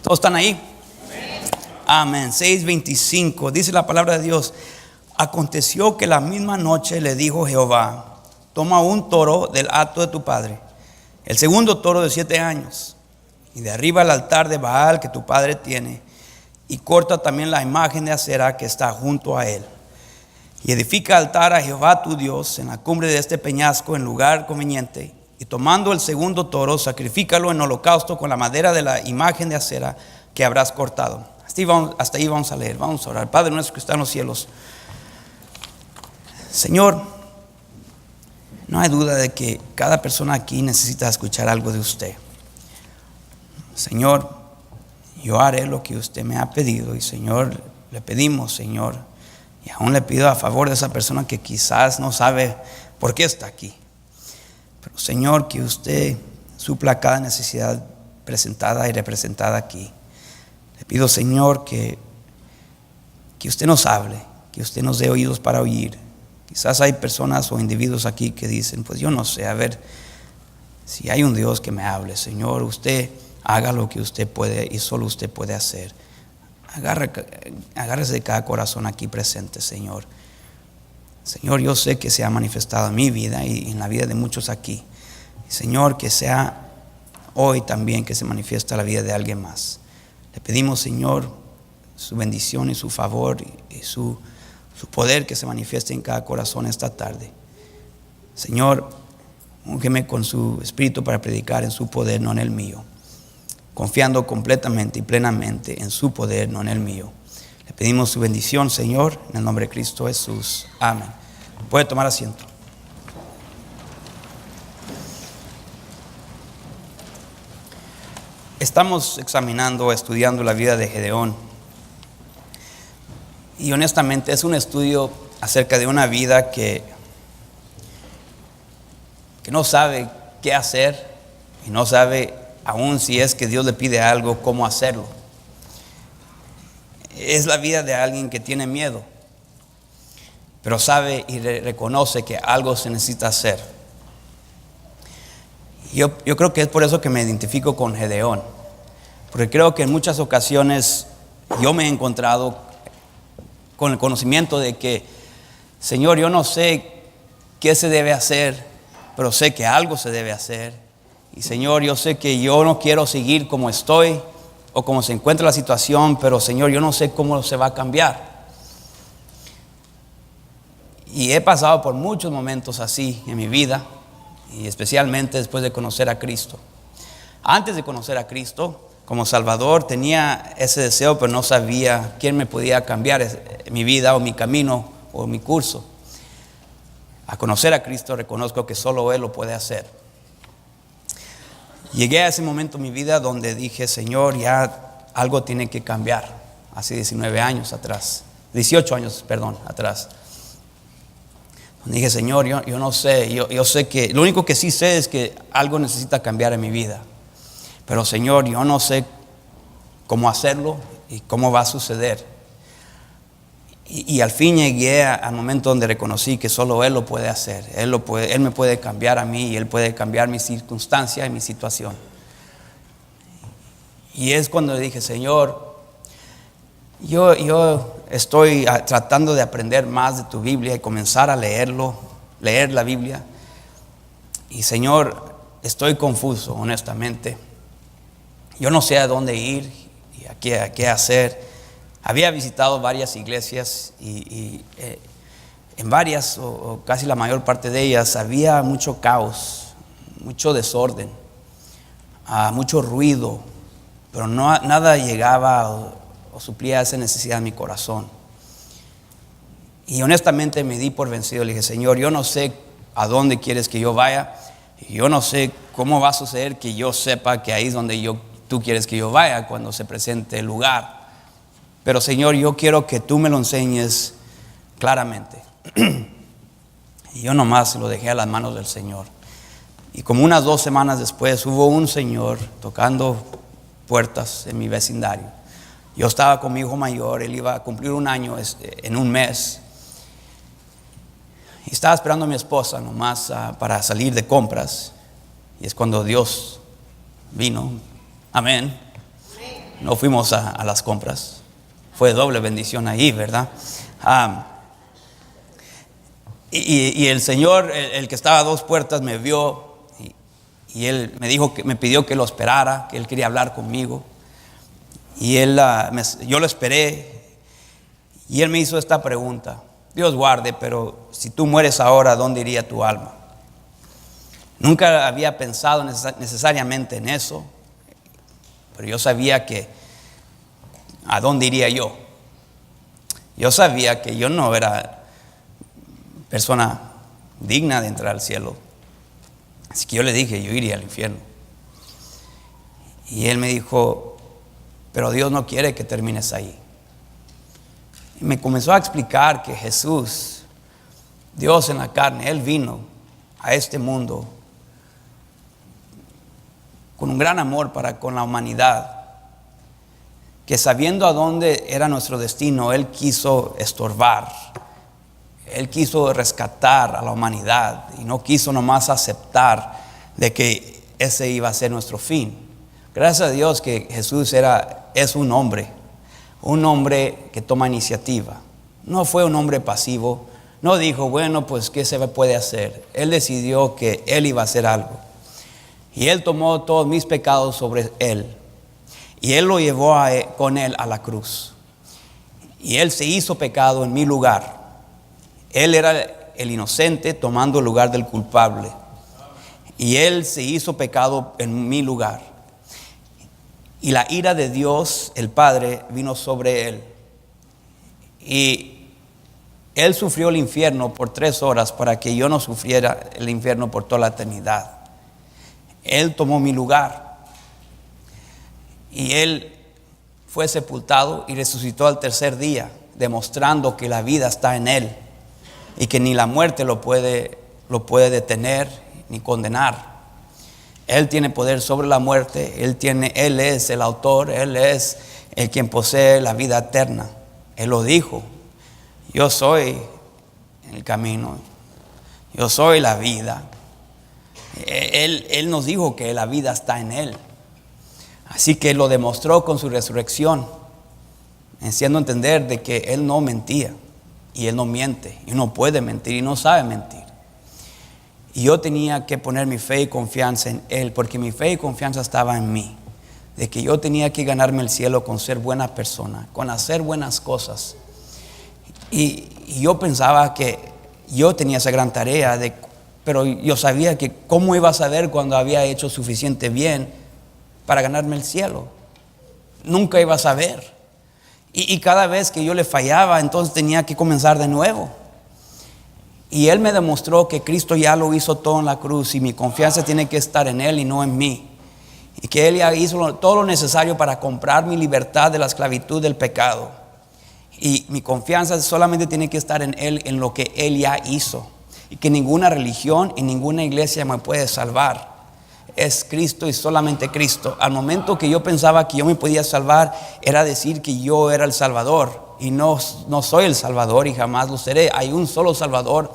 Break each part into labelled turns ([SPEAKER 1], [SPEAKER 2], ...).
[SPEAKER 1] ¿Todos están ahí? Amén. 6:25 dice la palabra de Dios: aconteció que la misma noche le dijo Jehová: toma un toro del hato de tu padre, el segundo toro de 7 años, y derriba el altar de Baal que tu padre tiene, y corta también la imagen de acera que está junto a él, y edifica altar a Jehová tu Dios en la cumbre de este peñasco en lugar conveniente. Y tomando el segundo toro, sacrifícalo en holocausto con la madera de la imagen de acera que habrás cortado. Hasta ahí vamos a leer, vamos a orar. Padre nuestro que está en los cielos, Señor, no hay duda de que cada persona aquí necesita escuchar algo de usted. Señor, yo haré lo que usted me ha pedido. Y Señor, le pedimos, Señor, y aún le pido a favor de esa persona que quizás no sabe por qué está aquí. Pero Señor, que usted supla cada necesidad presentada y representada aquí. Le pido, Señor, que usted nos hable, que usted nos dé oídos para oír. Quizás hay personas o individuos aquí que dicen: pues yo no sé, a ver si hay un Dios que me hable. Señor, usted haga lo que usted puede y solo usted puede hacer. Agárrese de cada corazón aquí presente, Señor. Señor, yo sé que se ha manifestado en mi vida y en la vida de muchos aquí. Señor, que sea hoy también que se manifiesta la vida de alguien más. Le pedimos, Señor, su bendición y su favor y su poder que se manifieste en cada corazón esta tarde. Señor, úngeme con su espíritu para predicar en su poder, no en el mío, confiando completamente y plenamente en su poder, no en el mío. Le pedimos su bendición, Señor, en el nombre de Cristo Jesús. Amén. Puede tomar asiento. Estamos estudiando la vida de Gedeón. Y honestamente es un estudio acerca de una vida que no sabe qué hacer y no sabe aún si es que Dios le pide algo, cómo hacerlo. Es la vida de alguien que tiene miedo, pero sabe y reconoce que algo se necesita hacer. Yo creo que es por eso que me identifico con Gedeón, porque creo que en muchas ocasiones yo me he encontrado con el conocimiento de que, Señor, yo no sé qué se debe hacer, pero sé que algo se debe hacer. Y Señor, yo sé que yo no quiero seguir como estoy o como se encuentra la situación, pero Señor, yo no sé cómo se va a cambiar. Y he pasado por muchos momentos así en mi vida, y especialmente después de conocer a Cristo. Antes de conocer a Cristo como Salvador tenía ese deseo, pero no sabía quién me podía cambiar mi vida o mi camino o mi curso. A conocer a Cristo reconozco que solo Él lo puede hacer. Llegué a ese momento en mi vida donde dije: Señor, ya algo tiene que cambiar. Hace 18 años atrás. Donde dije: Señor, yo no sé, yo sé que lo único que sí sé es que algo necesita cambiar en mi vida. Pero Señor, yo no sé cómo hacerlo y cómo va a suceder. Y al fin llegué al momento donde reconocí que solo Él lo puede hacer. Él me puede cambiar a mí y Él puede cambiar mi circunstancia y mi situación. Y es cuando dije: Señor, yo estoy tratando de aprender más de tu Biblia y comenzar a leer la Biblia. Y Señor, estoy confuso, honestamente. Yo no sé a dónde ir y a qué hacer. Había visitado varias iglesias y en varias o casi la mayor parte de ellas había mucho caos, mucho desorden, mucho ruido, pero nada llegaba o suplía esa necesidad en mi corazón. Y honestamente me di por vencido. Le dije: Señor, yo no sé a dónde quieres que yo vaya, y yo no sé cómo va a suceder que yo sepa que ahí es donde tú quieres que yo vaya cuando se presente el lugar. Pero Señor, yo quiero que tú me lo enseñes claramente. Y yo nomás lo dejé a las manos del Señor. Y como unas 2 semanas después hubo un señor tocando puertas en mi vecindario. Yo estaba con mi hijo mayor, él iba a cumplir 1 año en un mes. Y estaba esperando a mi esposa nomás para salir de compras. Y es cuando Dios vino. Amén. no fuimos a las compras. Fue doble bendición ahí, ¿verdad? Y el Señor, el que estaba a 2 puertas, me vio y Él me dijo me pidió que lo esperara, que Él quería hablar conmigo. Y yo lo esperé y Él me hizo esta pregunta: Dios guarde, pero si tú mueres ahora, ¿dónde iría tu alma? Nunca había pensado necesariamente en eso, pero yo sabía que ¿a dónde iría yo? Yo sabía que yo no era persona digna de entrar al cielo. Así que yo le dije, yo iría al infierno. Y Él me dijo, pero Dios no quiere que termines ahí. Y me comenzó a explicar que Jesús, Dios en la carne, Él vino a este mundo con un gran amor para con la humanidad, que sabiendo a dónde era nuestro destino, Él quiso estorbar, Él quiso rescatar a la humanidad y no quiso nomás aceptar de que ese iba a ser nuestro fin. Gracias a Dios que Jesús es un hombre que toma iniciativa. No fue un hombre pasivo, no dijo, bueno, pues ¿qué se puede hacer? Él decidió que Él iba a hacer algo. Y Él tomó todos mis pecados sobre Él. Y Él lo llevó con Él a la cruz. Y Él se hizo pecado en mi lugar. Él era el inocente tomando el lugar del culpable. Y Él se hizo pecado en mi lugar. Y la ira de Dios, el Padre, vino sobre Él. Y Él sufrió el infierno por 3 horas para que yo no sufriera el infierno por toda la eternidad. Él tomó mi lugar. Y Él fue sepultado y resucitó al 3er día, demostrando que la vida está en Él y que ni la muerte lo puede detener ni condenar. Él tiene poder sobre la muerte. Él es el autor, Él es el quien posee la vida eterna. Él lo dijo: yo soy el camino, yo soy la vida. Él nos dijo que la vida está en Él. Así que lo demostró con su resurrección, haciendo entender de que Él no mentía y Él no miente y no puede mentir y no sabe mentir. Y yo tenía que poner mi fe y confianza en Él, porque mi fe y confianza estaba en mí, de que yo tenía que ganarme el cielo con ser buena persona, con hacer buenas cosas. Y yo pensaba que yo tenía esa gran tarea, pero yo sabía que cómo iba a saber cuando había hecho suficiente bien para ganarme el cielo. Nunca iba a saber. Y cada vez que yo le fallaba, entonces tenía que comenzar de nuevo. Y Él me demostró que Cristo ya lo hizo todo en la cruz y mi confianza tiene que estar en Él y no en mí. Y que Él ya hizo todo lo necesario para comprar mi libertad de la esclavitud del pecado. Y mi confianza solamente tiene que estar en Él, en lo que Él ya hizo. Y que ninguna religión y ninguna iglesia me puede salvar. Es Cristo y solamente Cristo. Al momento que yo pensaba que yo me podía salvar, era decir que yo era el Salvador. Y no soy el Salvador y jamás lo seré. Hay un solo Salvador.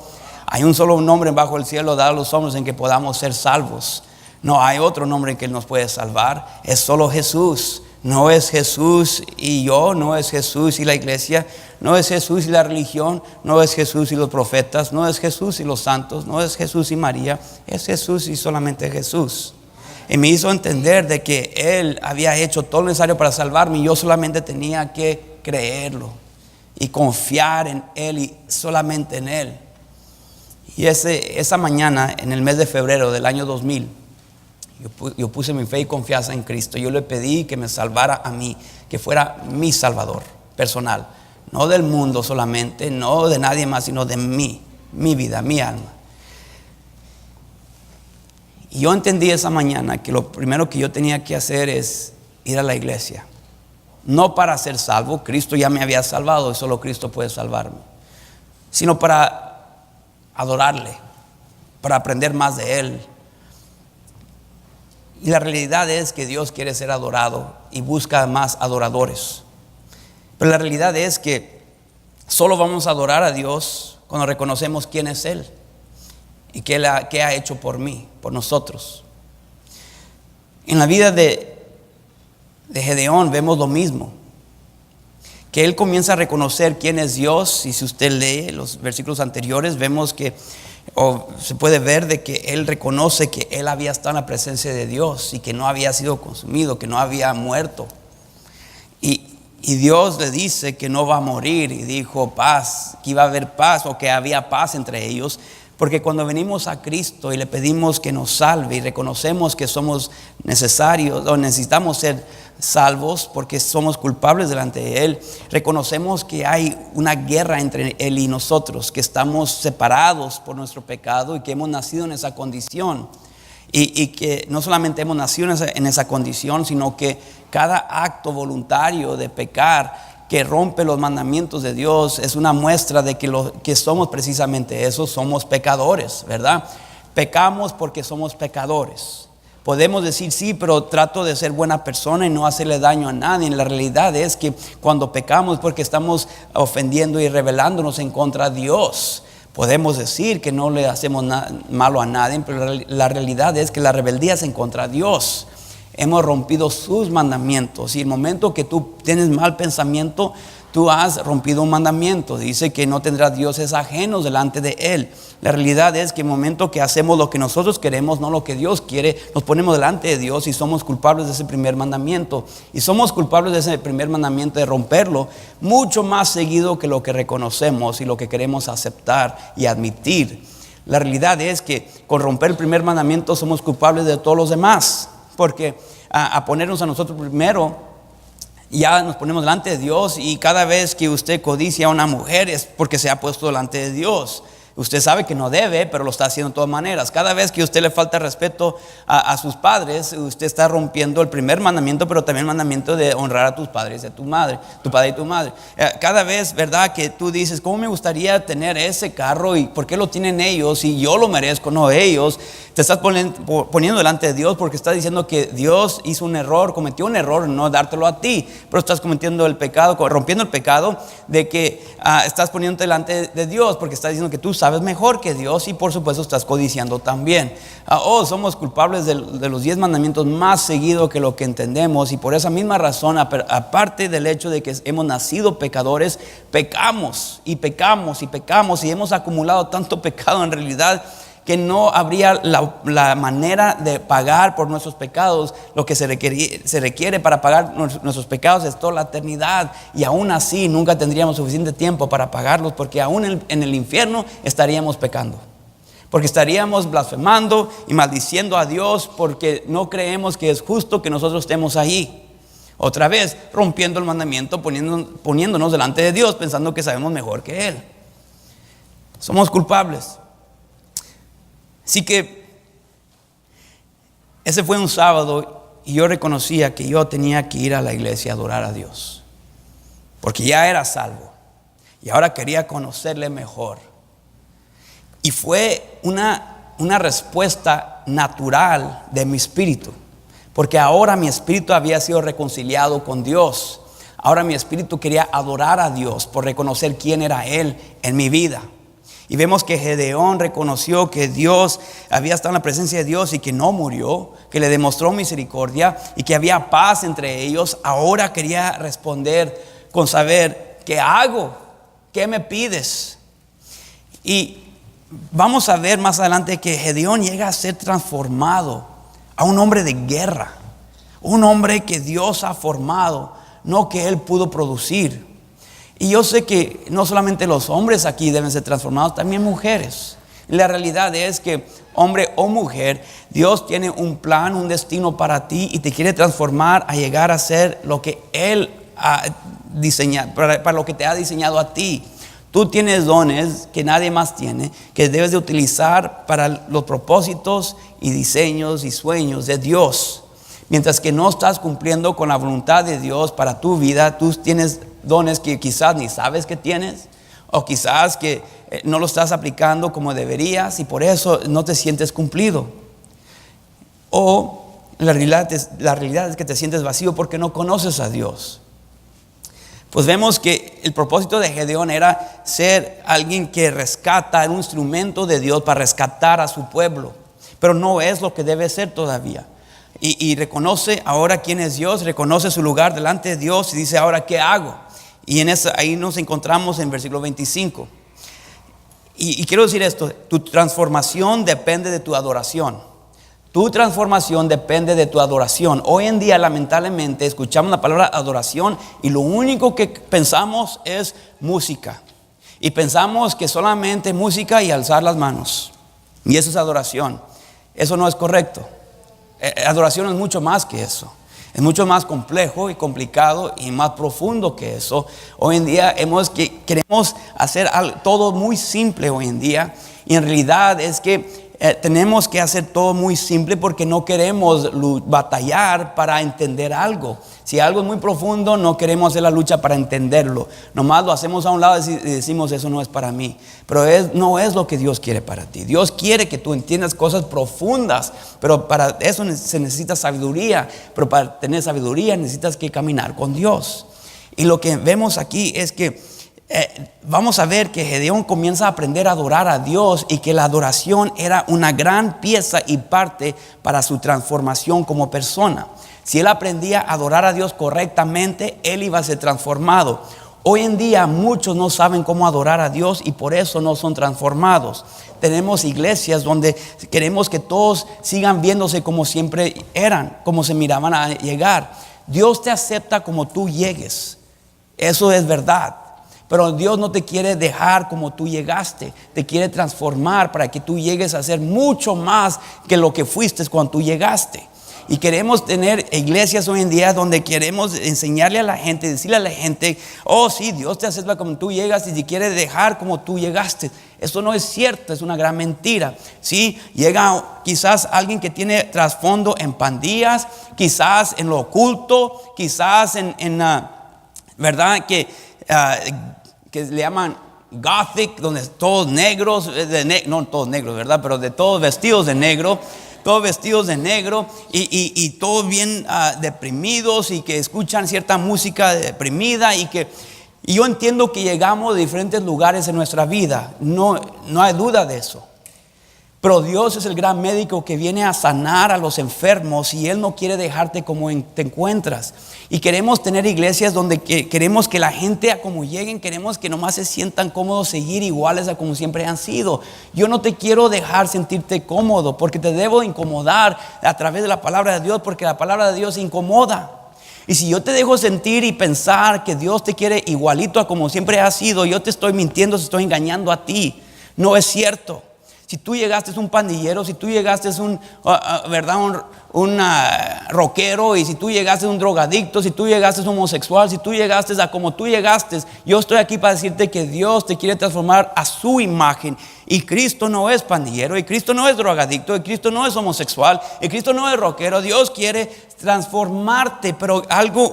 [SPEAKER 1] Hay un solo nombre bajo el cielo dado a los hombres en que podamos ser salvos. No hay otro nombre en que Él nos puede salvar. Es solo Jesús. No es Jesús y yo, no es Jesús y la iglesia, no es Jesús y la religión, no es Jesús y los profetas, no es Jesús y los santos, no es Jesús y María, es Jesús y solamente Jesús. Y me hizo entender de que Él había hecho todo lo necesario para salvarme y yo solamente tenía que creerlo y confiar en Él y solamente en Él. Y esa mañana, en el mes de febrero del año 2000, yo puse mi fe y confianza en Cristo. Yo le pedí que me salvara a mí, que fuera mi Salvador personal. No del mundo solamente, no de nadie más, sino de mí, mi vida, mi alma. Y yo entendí esa mañana que lo primero que yo tenía que hacer es ir a la iglesia. No para ser salvo, Cristo ya me había salvado y solo Cristo puede salvarme. Sino para adorarle, para aprender más de Él. Y la realidad es que Dios quiere ser adorado y busca más adoradores. Pero la realidad es que solo vamos a adorar a Dios cuando reconocemos quién es Él y qué ha hecho por mí, por nosotros. En la vida de de Gedeón vemos lo mismo. Que él comienza a reconocer quién es Dios. Y si usted lee los versículos anteriores, vemos que, o se puede ver de que él reconoce que él había estado en la presencia de Dios y que no había sido consumido, que no había muerto. Y Dios le dice que no va a morir, y dijo paz, que iba a haber paz, o que había paz entre ellos. Porque cuando venimos a Cristo y le pedimos que nos salve y reconocemos que somos necesarios o necesitamos ser salvos porque somos culpables delante de Él, reconocemos que hay una guerra entre Él y nosotros, que estamos separados por nuestro pecado y que hemos nacido en esa condición. Y que no solamente hemos nacido en esa condición, sino que cada acto voluntario de pecar que rompe los mandamientos de Dios es una muestra de que somos precisamente eso, somos pecadores, ¿verdad? Pecamos porque somos pecadores. Podemos decir sí, pero trato de ser buena persona y no hacerle daño a nadie. La realidad es que cuando pecamos es porque estamos ofendiendo y rebelándonos en contra de Dios. Podemos decir que no le hacemos malo a nadie, pero la realidad es que la rebeldía es en contra de Dios. Hemos rompido sus mandamientos. Y el momento que tú tienes mal pensamiento, tú has rompido un mandamiento. Dice que no tendrás dioses ajenos delante de Él. La realidad es que el momento que hacemos lo que nosotros queremos, no lo que Dios quiere, nos ponemos delante de Dios y somos culpables de ese primer mandamiento. Y somos culpables de ese primer mandamiento, de romperlo mucho más seguido que lo que reconocemos y lo que queremos aceptar y admitir. La realidad es que con romper el primer mandamiento somos culpables de todos los demás. Porque a ponernos a nosotros primero, ya nos ponemos delante de Dios. Y cada vez que usted codicia a una mujer es porque se ha puesto delante de Dios. Usted sabe que no debe, pero lo está haciendo de todas maneras. Cada vez que usted le falta respeto a sus padres, usted está rompiendo el primer mandamiento, pero también el mandamiento de honrar a tus padres y a tu madre, tu padre y tu madre. Cada vez, ¿verdad?, que tú dices, ¿cómo me gustaría tener ese carro? ¿Y por qué lo tienen ellos? Y yo lo merezco, no ellos. Te estás poniendo delante de Dios porque estás diciendo que Dios hizo un error, cometió un error en no dártelo a ti. Pero estás cometiendo el pecado, rompiendo el pecado de que estás poniéndote delante de Dios porque estás diciendo que tú sabes mejor que Dios y por supuesto estás codiciando también. Somos culpables de los 10 mandamientos más seguido que lo que entendemos, y por esa misma razón, aparte del hecho de que hemos nacido pecadores, pecamos y pecamos y pecamos y hemos acumulado tanto pecado en realidad que no habría la manera de pagar por nuestros pecados. Lo que se requiere para pagar nuestros pecados es toda la eternidad, y aún así nunca tendríamos suficiente tiempo para pagarlos, porque aún en el infierno estaríamos pecando, porque estaríamos blasfemando y maldiciendo a Dios, porque no creemos que es justo que nosotros estemos ahí. Otra vez rompiendo el mandamiento, poniéndonos delante de Dios pensando que sabemos mejor que Él. Somos culpables. Así que ese fue un sábado y yo reconocía que yo tenía que ir a la iglesia a adorar a Dios, porque ya era salvo y ahora quería conocerle mejor. Y fue una respuesta natural de mi espíritu, porque ahora mi espíritu había sido reconciliado con Dios. Ahora mi espíritu quería adorar a Dios por reconocer quién era Él en mi vida. Y vemos que Gedeón reconoció que Dios había estado en la presencia de Dios y que no murió, que le demostró misericordia y que había paz entre ellos. Ahora quería responder con saber, ¿qué hago? ¿Qué me pides? Y vamos a ver más adelante que Gedeón llega a ser transformado a un hombre de guerra, un hombre que Dios ha formado, no que él pudo producir. Y yo sé que no solamente los hombres aquí deben ser transformados, también mujeres. La realidad es que, hombre o mujer, Dios tiene un plan, un destino para ti y te quiere transformar a llegar a ser lo que Él ha diseñado, para lo que te ha diseñado a ti. Tú tienes dones que nadie más tiene, que debes de utilizar para los propósitos y diseños y sueños de Dios. Mientras que no estás cumpliendo con la voluntad de Dios para tu vida, tú tienes dones que quizás ni sabes que tienes, o quizás que no lo estás aplicando como deberías y por eso no te sientes cumplido. O la realidad es que te sientes vacío porque no conoces a Dios. Pues vemos que el propósito de Gedeón era ser alguien que rescata, un instrumento de Dios para rescatar a su pueblo, pero no es lo que debe ser todavía. y reconoce ahora quién es Dios, reconoce su lugar delante de Dios y dice, ahora ¿qué hago? Y ahí nos encontramos en versículo 25. Y quiero decir esto, tu transformación depende de tu adoración. Tu transformación depende de tu adoración. Hoy en día, lamentablemente, escuchamos la palabra adoración y lo único que pensamos es música. Y pensamos que solamente música y alzar las manos. Y eso es adoración. Eso no es correcto. Adoración es mucho más que eso. Es mucho más complejo y complicado y más profundo que eso. Hoy en día queremos hacer todo muy simple hoy en día. Y en realidad es que tenemos que hacer todo muy simple porque no queremos batallar para entender algo. Si algo es muy profundo, no queremos hacer la lucha para entenderlo. Nomás lo hacemos a un lado y decimos, eso no es para mí. Pero no es lo que Dios quiere para ti. Dios quiere que tú entiendas cosas profundas, pero para eso se necesita sabiduría. Pero para tener sabiduría necesitas que caminar con Dios. Y lo que vemos aquí es que vamos a ver que Gedeón comienza a aprender a adorar a Dios y que la adoración era una gran pieza y parte para su transformación como persona. Si él aprendía a adorar a Dios correctamente, él iba a ser transformado. Hoy en día muchos no saben cómo adorar a Dios y por eso no son transformados. Tenemos iglesias donde queremos que todos sigan viéndose como siempre eran, como se miraban a llegar. Dios te acepta como tú llegues. Eso es verdad. Pero Dios no te quiere dejar como tú llegaste. Te quiere transformar para que tú llegues a ser mucho más que lo que fuiste cuando tú llegaste. Y queremos tener iglesias hoy en día donde queremos enseñarle a la gente, decirle a la gente, oh sí, Dios te acepta como tú llegas y te quiere dejar como tú llegaste. Eso no es cierto, es una gran mentira. Sí, llega quizás alguien que tiene trasfondo en pandillas, quizás en lo oculto, quizás en ¿verdad? Que le llaman gothic, donde todos negros, no todos negros, ¿verdad? Pero de todos vestidos de negro. Todos vestidos de negro y todos bien deprimidos y que escuchan cierta música deprimida y yo entiendo que llegamos de diferentes lugares en nuestra vida, no hay duda de eso. Pero Dios es el gran médico que viene a sanar a los enfermos y Él no quiere dejarte como te encuentras. Y queremos tener iglesias donde queremos que la gente a como lleguen, queremos que nomás se sientan cómodos, seguir iguales a como siempre han sido. Yo no te quiero dejar sentirte cómodo porque te debo incomodar a través de la palabra de Dios, porque la palabra de Dios incomoda. Y si yo te dejo sentir y pensar que Dios te quiere igualito a como siempre has sido, yo te estoy mintiendo, te estoy engañando a ti. No es cierto. Si tú llegaste un pandillero, si tú llegaste un rockero, y si tú llegaste un drogadicto, si tú llegaste un homosexual, si tú llegaste a como tú llegaste, yo estoy aquí para decirte que Dios te quiere transformar a su imagen. Y Cristo no es pandillero, y Cristo no es drogadicto, y Cristo no es homosexual, y Cristo no es rockero. Dios quiere transformarte, pero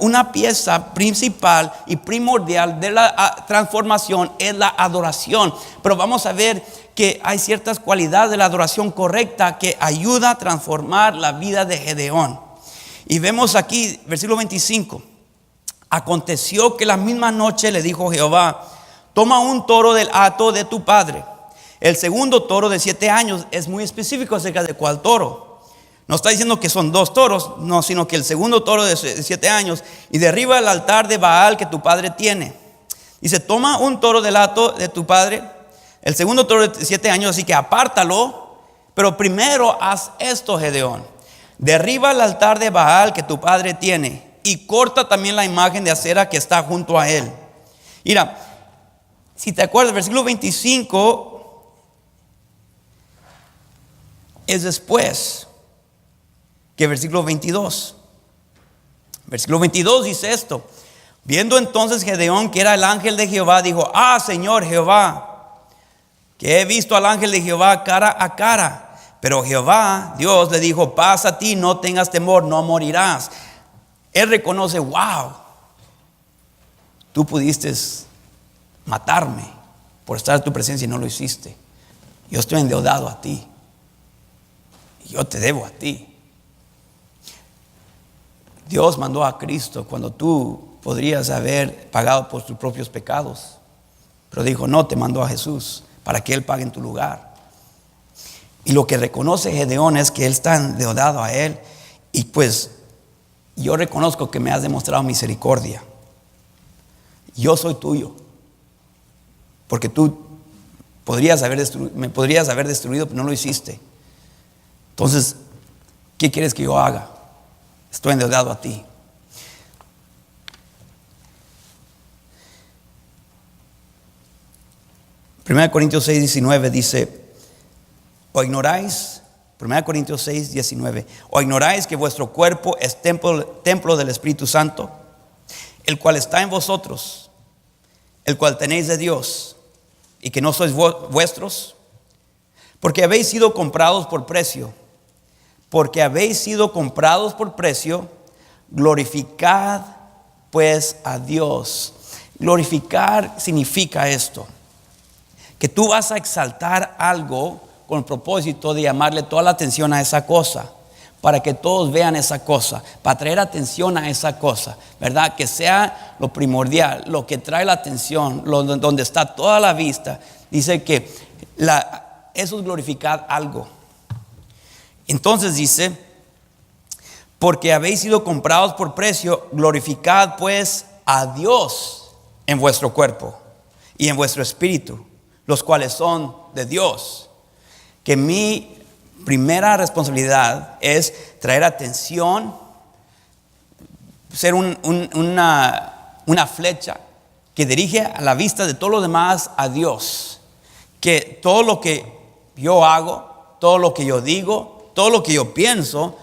[SPEAKER 1] una pieza principal y primordial de la transformación es la adoración. Pero vamos a ver que hay ciertas cualidades de la adoración correcta que ayuda a transformar la vida de Gedeón. Y vemos aquí, versículo 25. Aconteció que la misma noche le dijo Jehová: toma un toro del hato de tu padre. El segundo toro de 7 años, es muy específico acerca de cuál toro. No está diciendo que son 2 toros, no, sino que el segundo toro de 7 años, y derriba el altar de Baal que tu padre tiene. Dice: toma un toro del hato de tu padre, el segundo toro de 7 años, así que apártalo. Pero primero haz esto, Gedeón: derriba el altar de Baal que tu padre tiene, y corta también la imagen de acera que está junto a él. Mira, si te acuerdas, versículo 25 es después que versículo 22. Versículo 22 dice esto: viendo entonces Gedeón que era el ángel de Jehová, dijo: ah, Señor Jehová, que he visto al ángel de Jehová cara a cara. Pero Jehová, Dios, le dijo: paz a ti, no tengas temor, no morirás. Él reconoce: wow, tú pudiste matarme por estar en tu presencia y no lo hiciste. Yo estoy endeudado a ti, y yo te debo a ti. Dios mandó a Cristo cuando tú podrías haber pagado por tus propios pecados, pero dijo: no, te mandó a Jesús para que Él pague en tu lugar. Y lo que reconoce Gedeón es que él está endeudado a Él, Y pues yo reconozco que me has demostrado misericordia. Yo soy tuyo. Porque tú me podrías haber destruido, pero no lo hiciste. Entonces, ¿qué quieres que yo haga? Estoy endeudado a ti. Primera Corintios 6, 19 dice: ¿o ignoráis? 1 Corintios 6, 19. ¿O ignoráis que vuestro cuerpo es templo del Espíritu Santo, el cual está en vosotros, el cual tenéis de Dios, y que no sois vuestros? Porque habéis sido comprados por precio. Porque habéis sido comprados por precio, glorificad pues a Dios. Glorificar significa esto: que tú vas a exaltar algo con el propósito de llamarle toda la atención a esa cosa, para que todos vean esa cosa, para traer atención a esa cosa, ¿verdad? Que sea lo primordial, lo que trae la atención, donde está toda la vista. Dice que eso es glorificar algo. Entonces dice: porque habéis sido comprados por precio, glorificad pues a Dios en vuestro cuerpo y en vuestro espíritu, los cuales son de Dios. Que mi primera responsabilidad es traer atención, ser una flecha que dirige a la vista de todo lo demás a Dios. Que todo lo que yo hago, todo lo que yo digo, todo lo que yo pienso,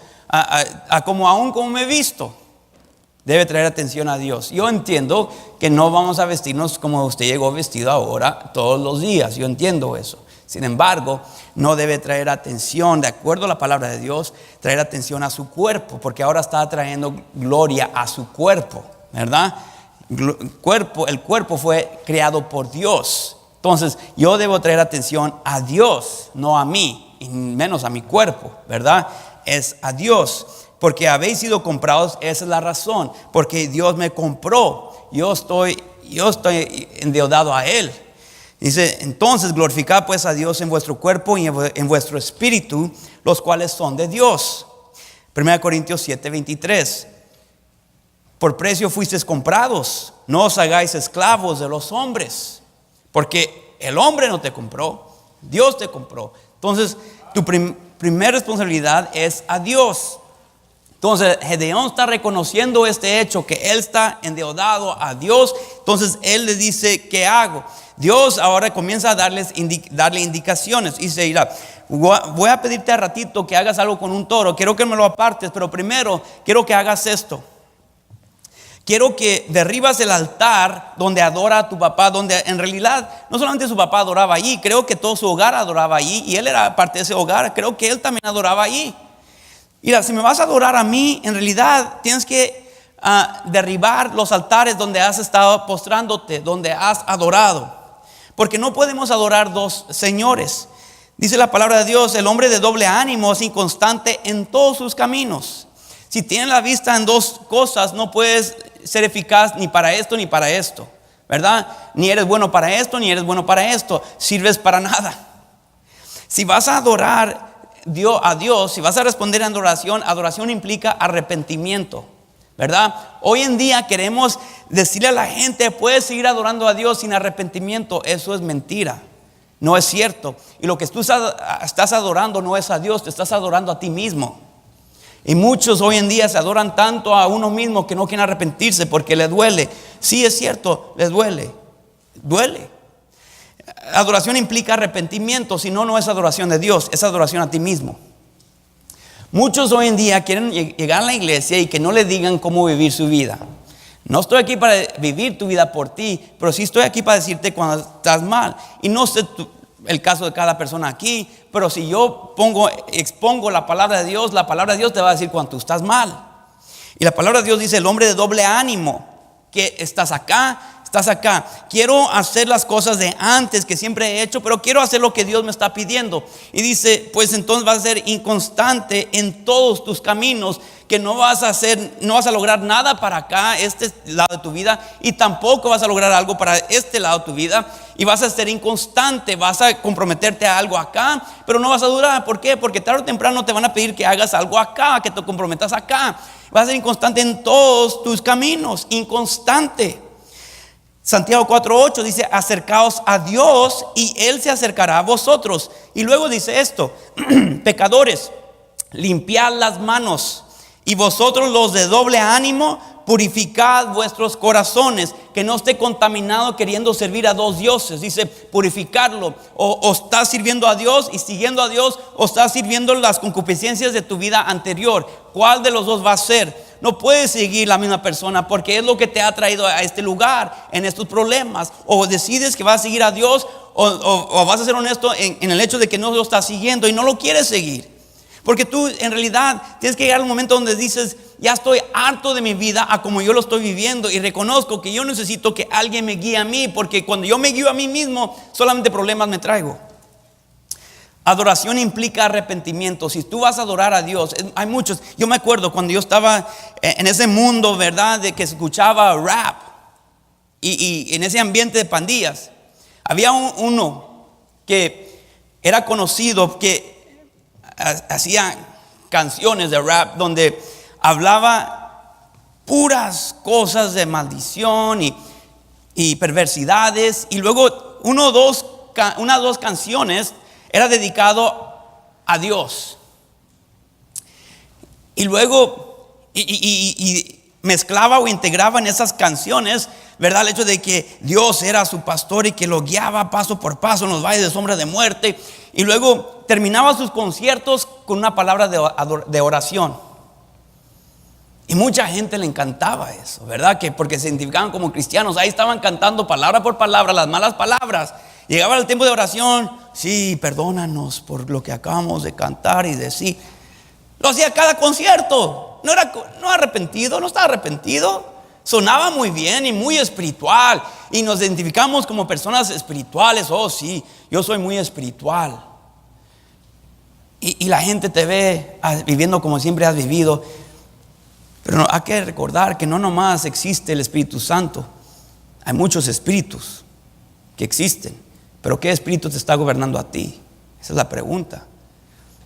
[SPEAKER 1] como me he visto, debe traer atención a Dios. Yo entiendo que no vamos a vestirnos como usted llegó vestido ahora todos los días. Yo entiendo eso. Sin embargo, no debe traer atención, de acuerdo a la palabra de Dios, traer atención a su cuerpo, porque ahora está trayendo gloria a su cuerpo, ¿verdad? El cuerpo fue creado por Dios. Entonces, yo debo traer atención a Dios, no a mí, y menos a mi cuerpo, ¿verdad? Es a Dios. Porque habéis sido comprados, esa es la razón. Porque Dios me compró. Yo estoy endeudado a Él. Dice: entonces glorificad pues a Dios en vuestro cuerpo y en vuestro espíritu, los cuales son de Dios. 1 Corintios 7, 23. Por precio fuisteis comprados, no os hagáis esclavos de los hombres. Porque el hombre no te compró, Dios te compró. Entonces, tu primera responsabilidad es a Dios. Entonces, Gedeón está reconociendo este hecho, que él está endeudado a Dios. Entonces, él le dice: ¿qué hago? Dios ahora comienza a darle indicaciones. Y dice: mira, voy a pedirte a ratito que hagas algo con un toro. Quiero que me lo apartes, pero primero quiero que hagas esto. Quiero que derribas el altar donde adora a tu papá, donde en realidad no solamente su papá adoraba allí, creo que todo su hogar adoraba allí, y él era parte de ese hogar. Creo que él también adoraba allí. Mira, si me vas a adorar a mí, en realidad tienes que derribar los altares donde has estado postrándote, donde has adorado. Porque no podemos adorar dos señores. Dice la palabra de Dios: el hombre de doble ánimo es inconstante en todos sus caminos. Si tienes la vista en dos cosas, no puedes ser eficaz ni para esto ni para esto, ¿verdad? Ni eres bueno para esto ni eres bueno para esto. Sirves para nada. Si vas a adorar a Dios, si vas a responder en adoración implica arrepentimiento, ¿verdad? Hoy en día queremos decirle a la gente: puedes seguir adorando a Dios sin arrepentimiento. Eso es mentira, no es cierto. Y lo que tú estás adorando no es a Dios, te estás adorando a ti mismo. Y muchos hoy en día se adoran tanto a uno mismo que no quieren arrepentirse porque les duele. Sí, es cierto, les duele. Adoración implica arrepentimiento, si no, no es adoración de Dios, es adoración a ti mismo. Muchos hoy en día quieren llegar a la iglesia y que no le digan cómo vivir su vida. No estoy aquí para vivir tu vida por ti, pero sí estoy aquí para decirte cuando estás mal. Y no sé el caso de cada persona aquí, pero si yo expongo la palabra de Dios te va a decir cuando tú estás mal. Y la palabra de Dios dice: el hombre de doble ánimo, que estás acá, estás acá. Quiero hacer las cosas de antes que siempre he hecho, pero quiero hacer lo que Dios me está pidiendo. Y dice, pues entonces vas a ser inconstante en todos tus caminos, que no vas a lograr nada para acá, este lado de tu vida, y tampoco vas a lograr algo para este lado de tu vida, y vas a ser inconstante, vas a comprometerte a algo acá, pero no vas a durar. ¿Por qué? Porque tarde o temprano te van a pedir que hagas algo acá, que te comprometas acá. Vas a ser inconstante en todos tus caminos, inconstante. Santiago 4:8 dice, acercaos a Dios y Él se acercará a vosotros. Y luego dice esto, pecadores, limpiad las manos, y vosotros los de doble ánimo, purificad vuestros corazones, que no esté contaminado queriendo servir a dos dioses. Dice purificarlo. O estás sirviendo a Dios y siguiendo a Dios, o estás sirviendo las concupiscencias de tu vida anterior. ¿Cuál de los dos va a ser? No puedes seguir la misma persona, porque es lo que te ha traído a este lugar, en estos problemas. O decides que vas a seguir a Dios, o vas a ser honesto en el hecho de que no lo estás siguiendo y no lo quieres seguir. Porque tú en realidad tienes que llegar a un momento donde dices, ya estoy harto de mi vida a como yo lo estoy viviendo, y reconozco que yo necesito que alguien me guíe a mí, porque cuando yo me guío a mí mismo, solamente problemas me traigo. Adoración implica arrepentimiento. Si tú vas a adorar a Dios, hay muchos. Yo me acuerdo cuando yo estaba en ese mundo, ¿verdad?, de que escuchaba rap y en ese ambiente de pandillas. Había uno que era conocido, que hacía canciones de rap donde hablaba puras cosas de maldición y perversidades. Y luego unas dos canciones era dedicado a Dios. Y luego y mezclaba o integraba en esas canciones, ¿verdad?, el hecho de que Dios era su pastor y que lo guiaba paso por paso en los valles de sombra de muerte. Y luego terminaba sus conciertos con una palabra de oración. Y mucha gente le encantaba eso, ¿verdad? Que porque se identificaban como cristianos, ahí estaban cantando palabra por palabra las malas palabras. Llegaba el tiempo de oración, sí, perdónanos por lo que acabamos de cantar y decir. Lo hacía cada concierto. No arrepentido, no estaba arrepentido. Sonaba muy bien y muy espiritual, y nos identificamos como personas espirituales. Oh sí, yo soy muy espiritual. Y la gente te ve viviendo como siempre has vivido. Pero hay que recordar que no nomás existe el Espíritu Santo. Hay muchos espíritus que existen. Pero ¿qué espíritu te está gobernando a ti? Esa es la pregunta.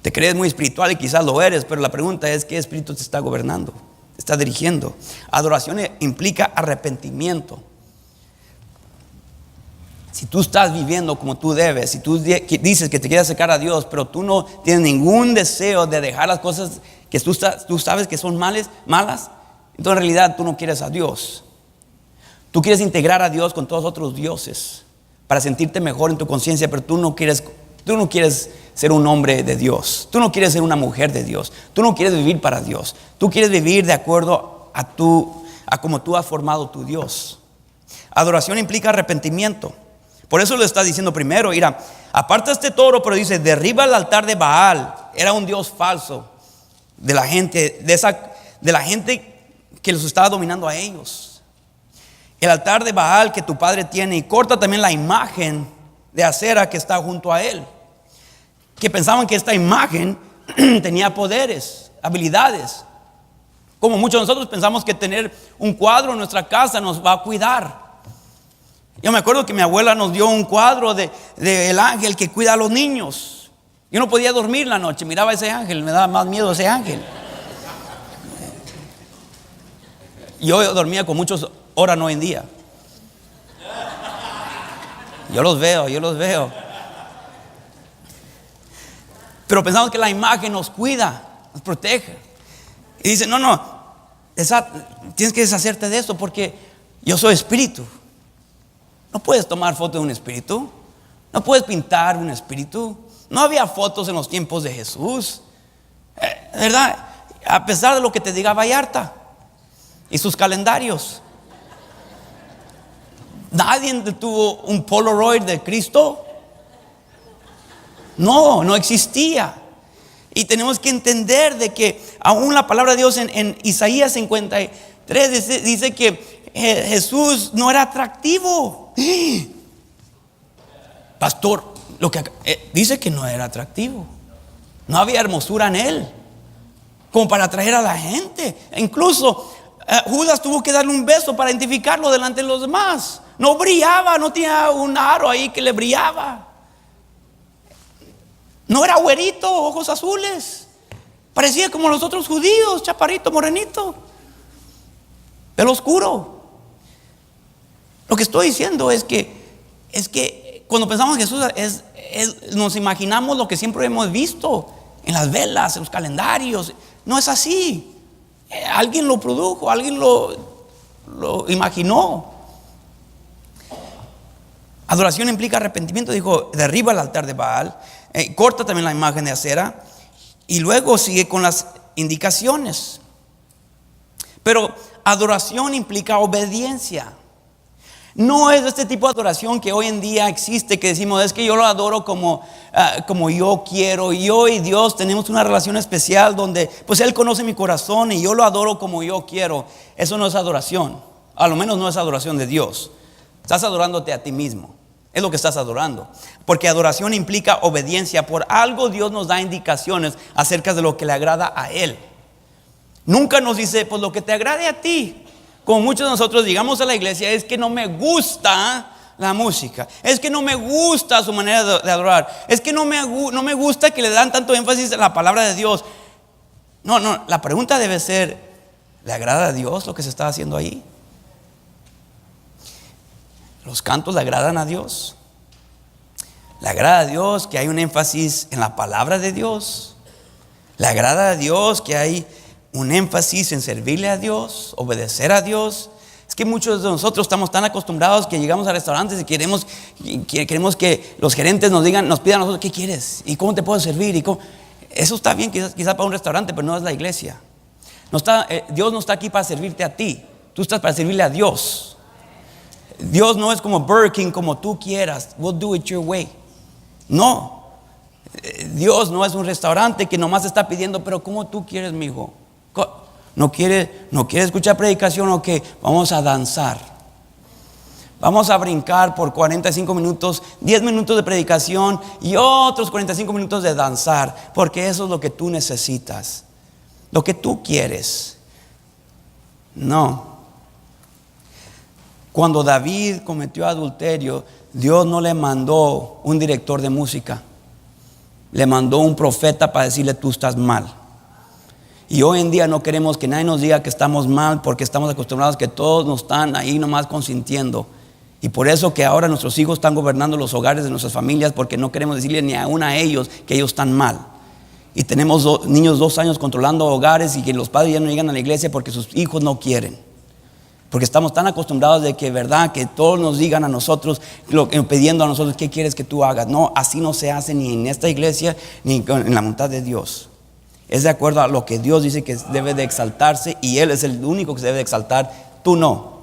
[SPEAKER 1] Te crees muy espiritual y quizás lo eres, pero la pregunta es, ¿qué espíritu te está gobernando? Te está dirigiendo. Adoración implica arrepentimiento. Si tú estás viviendo como tú debes, si tú dices que te quieres acercar a Dios, pero tú no tienes ningún deseo de dejar las cosas que tú sabes que son malas, entonces en realidad tú no quieres a Dios. Tú quieres integrar a Dios con todos los otros dioses para sentirte mejor en tu conciencia, pero tú no quieres ser un hombre de Dios. Tú no quieres ser una mujer de Dios. Tú no quieres vivir para Dios. Tú quieres vivir de acuerdo a como tú has formado tu Dios. Adoración implica arrepentimiento. Por eso lo está diciendo primero. Mira, aparta este toro, pero dice, derriba el altar de Baal. Era un dios falso de la gente, de la gente que los estaba dominando a ellos. El altar de Baal que tu padre tiene, y corta también la imagen de acera que está junto a él. Que pensaban que esta imagen tenía poderes, habilidades. Como muchos de nosotros pensamos que tener un cuadro en nuestra casa nos va a cuidar. Yo me acuerdo que mi abuela nos dio un cuadro del ángel que cuida a los niños. Yo no podía dormir la noche, miraba a ese ángel, me daba más miedo ese ángel. Yo dormía con muchos horas hoy en día. Yo los veo. Pero pensamos que la imagen nos cuida, nos protege. Y dice, no, tienes que deshacerte de esto porque yo soy espíritu. No puedes tomar foto de un espíritu. No puedes pintar un espíritu. No había fotos en los tiempos de Jesús. ¿Verdad? A pesar de lo que te diga Vallarta y sus calendarios. Nadie tuvo un Polaroid de Cristo. No existía. Y tenemos que entender de que aún la palabra de Dios en Isaías 53 3 dice que Jesús no era atractivo. Pastor, dice que no era atractivo. No había hermosura en él como para atraer a la gente. Incluso Judas tuvo que darle un beso para identificarlo delante de los demás. No brillaba, no tenía un aro ahí que le brillaba. No era güerito, ojos azules. Parecía como los otros judíos, chaparrito, morenito, pelo oscuro. Lo que estoy diciendo es que cuando pensamos en Jesús nos imaginamos lo que siempre hemos visto en las velas, en los calendarios. No es así. Alguien lo produjo, alguien lo imaginó. Adoración implica arrepentimiento. Dijo, derriba el altar de Baal, corta también la imagen de acera. Y luego sigue con las indicaciones. Pero adoración implica obediencia. No es este tipo de adoración que hoy en día existe, que decimos, es que yo lo adoro como yo quiero. Yo y Dios tenemos una relación especial donde pues Él conoce mi corazón y yo lo adoro como yo quiero. Eso no es adoración. A lo menos no es adoración de Dios. Estás adorándote a ti mismo. Es lo que estás adorando. Porque adoración implica obediencia. Por algo Dios nos da indicaciones acerca de lo que le agrada a Él. Nunca nos dice, pues lo que te agrade a ti. Como muchos de nosotros llegamos a la iglesia, es que no me gusta la música, es que no me gusta su manera de adorar, es que no me gusta que le dan tanto énfasis a la palabra de Dios. No, la pregunta debe ser, ¿le agrada a Dios lo que se está haciendo ahí? ¿Los cantos le agradan a Dios? ¿Le agrada a Dios que hay un énfasis en la palabra de Dios? ¿Le agrada a Dios que hay un énfasis en servirle a Dios, obedecer a Dios? Es que muchos de nosotros estamos tan acostumbrados que llegamos a restaurantes y queremos que los gerentes nos pidan a nosotros, ¿qué quieres? ¿Y cómo te puedo servir? Eso está bien quizás para un restaurante, pero no es la iglesia. Dios no está aquí para servirte a ti. Tú estás para servirle a Dios. Dios no es como Burger King, como tú quieras. We'll do it your way. No. Dios no es un restaurante que nomás está pidiendo, pero ¿cómo tú quieres, mi hijo? ¿No quiere escuchar predicación o qué? Vamos a danzar. Vamos a brincar por 45 minutos, 10 minutos de predicación y otros 45 minutos de danzar, porque eso es lo que tú necesitas, lo que tú quieres. No. Cuando David cometió adulterio, Dios no le mandó un director de música, le mandó un profeta para decirle, tú estás mal. Y hoy en día no queremos que nadie nos diga que estamos mal, porque estamos acostumbrados que todos nos están ahí nomás consintiendo. Y por eso que ahora nuestros hijos están gobernando los hogares de nuestras familias, porque no queremos decirle ni aún a ellos que ellos están mal. Y tenemos niños 2 años controlando hogares y que los padres ya no llegan a la iglesia porque sus hijos no quieren. Porque estamos tan acostumbrados de que, verdad, que todos nos digan a nosotros, pidiendo a nosotros, ¿qué quieres que tú hagas? No, así no se hace ni en esta iglesia ni en la voluntad de Dios. Es de acuerdo a lo que Dios dice que debe de exaltarse, y Él es el único que se debe de exaltar, tú no.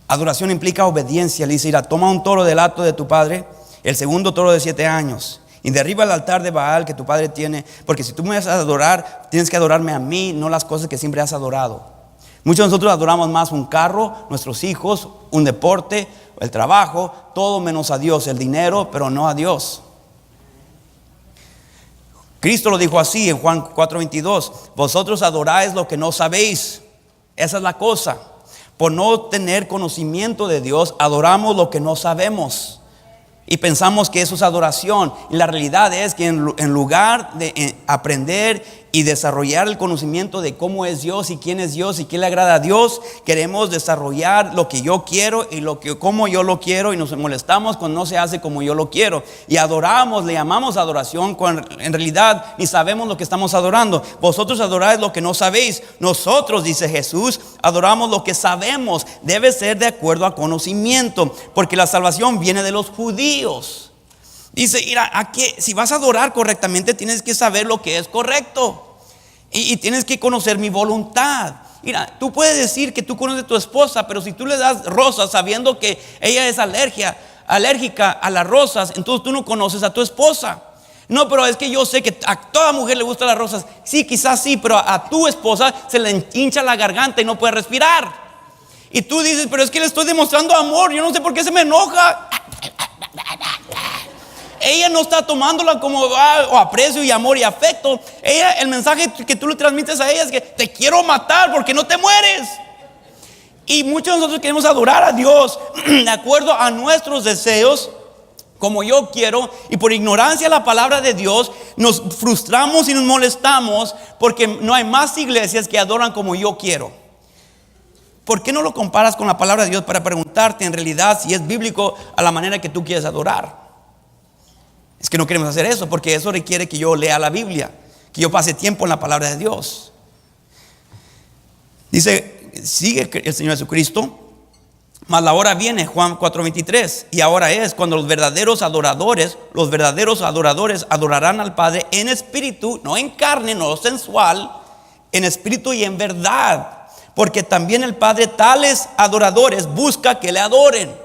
[SPEAKER 1] Adoración implica obediencia. Le dice, mira, toma un toro del hato de tu padre, el segundo toro de 7 años, y derriba el altar de Baal que tu padre tiene, porque si tú me vas a adorar, tienes que adorarme a mí, no las cosas que siempre has adorado. Muchos de nosotros adoramos más un carro, nuestros hijos, un deporte, el trabajo, todo menos a Dios, el dinero, pero no a Dios. Cristo lo dijo así en Juan 4:22, vosotros adoráis lo que no sabéis. Esa es la cosa. Por no tener conocimiento de Dios, adoramos lo que no sabemos. Y pensamos que eso es adoración. Y la realidad es que en lugar de aprender y desarrollar el conocimiento de cómo es Dios y quién es Dios y qué le agrada a Dios, queremos desarrollar lo que yo quiero y cómo yo lo quiero, y nos molestamos cuando no se hace como yo lo quiero. Y adoramos, le llamamos adoración, cuando en realidad ni sabemos lo que estamos adorando. Vosotros adoráis lo que no sabéis. Nosotros, dice Jesús, adoramos lo que sabemos. Debe ser de acuerdo a conocimiento, porque la salvación viene de los judíos. Dice, mira, si vas a adorar correctamente, tienes que saber lo que es correcto. Y tienes que conocer mi voluntad. Mira, tú puedes decir que tú conoces a tu esposa, pero si tú le das rosas sabiendo que ella es alérgica a las rosas, entonces tú no conoces a tu esposa. No, pero es que yo sé que a toda mujer le gustan las rosas. Sí, quizás sí, pero a tu esposa se le hincha la garganta y no puede respirar. Y tú dices, pero es que le estoy demostrando amor, yo no sé por qué se me enoja. Ella no está tomándola como aprecio y amor y afecto. Ella, el mensaje que tú le transmites a ella es que te quiero matar porque no te mueres. Y muchos de nosotros queremos adorar a Dios de acuerdo a nuestros deseos, como yo quiero, y por ignorancia de la palabra de Dios nos frustramos y nos molestamos porque no hay más iglesias que adoran como yo quiero. ¿Por qué no lo comparas con la palabra de Dios para preguntarte en realidad si es bíblico a la manera que tú quieres adorar? Es que no queremos hacer eso porque eso requiere que yo lea la Biblia, que yo pase tiempo en la palabra de Dios. Dice, sigue el Señor Jesucristo, mas la hora viene, Juan 4:23, y ahora es cuando los verdaderos adoradores adorarán al Padre en espíritu, no en carne, no sensual, en espíritu y en verdad. Porque también el Padre tales adoradores busca que le adoren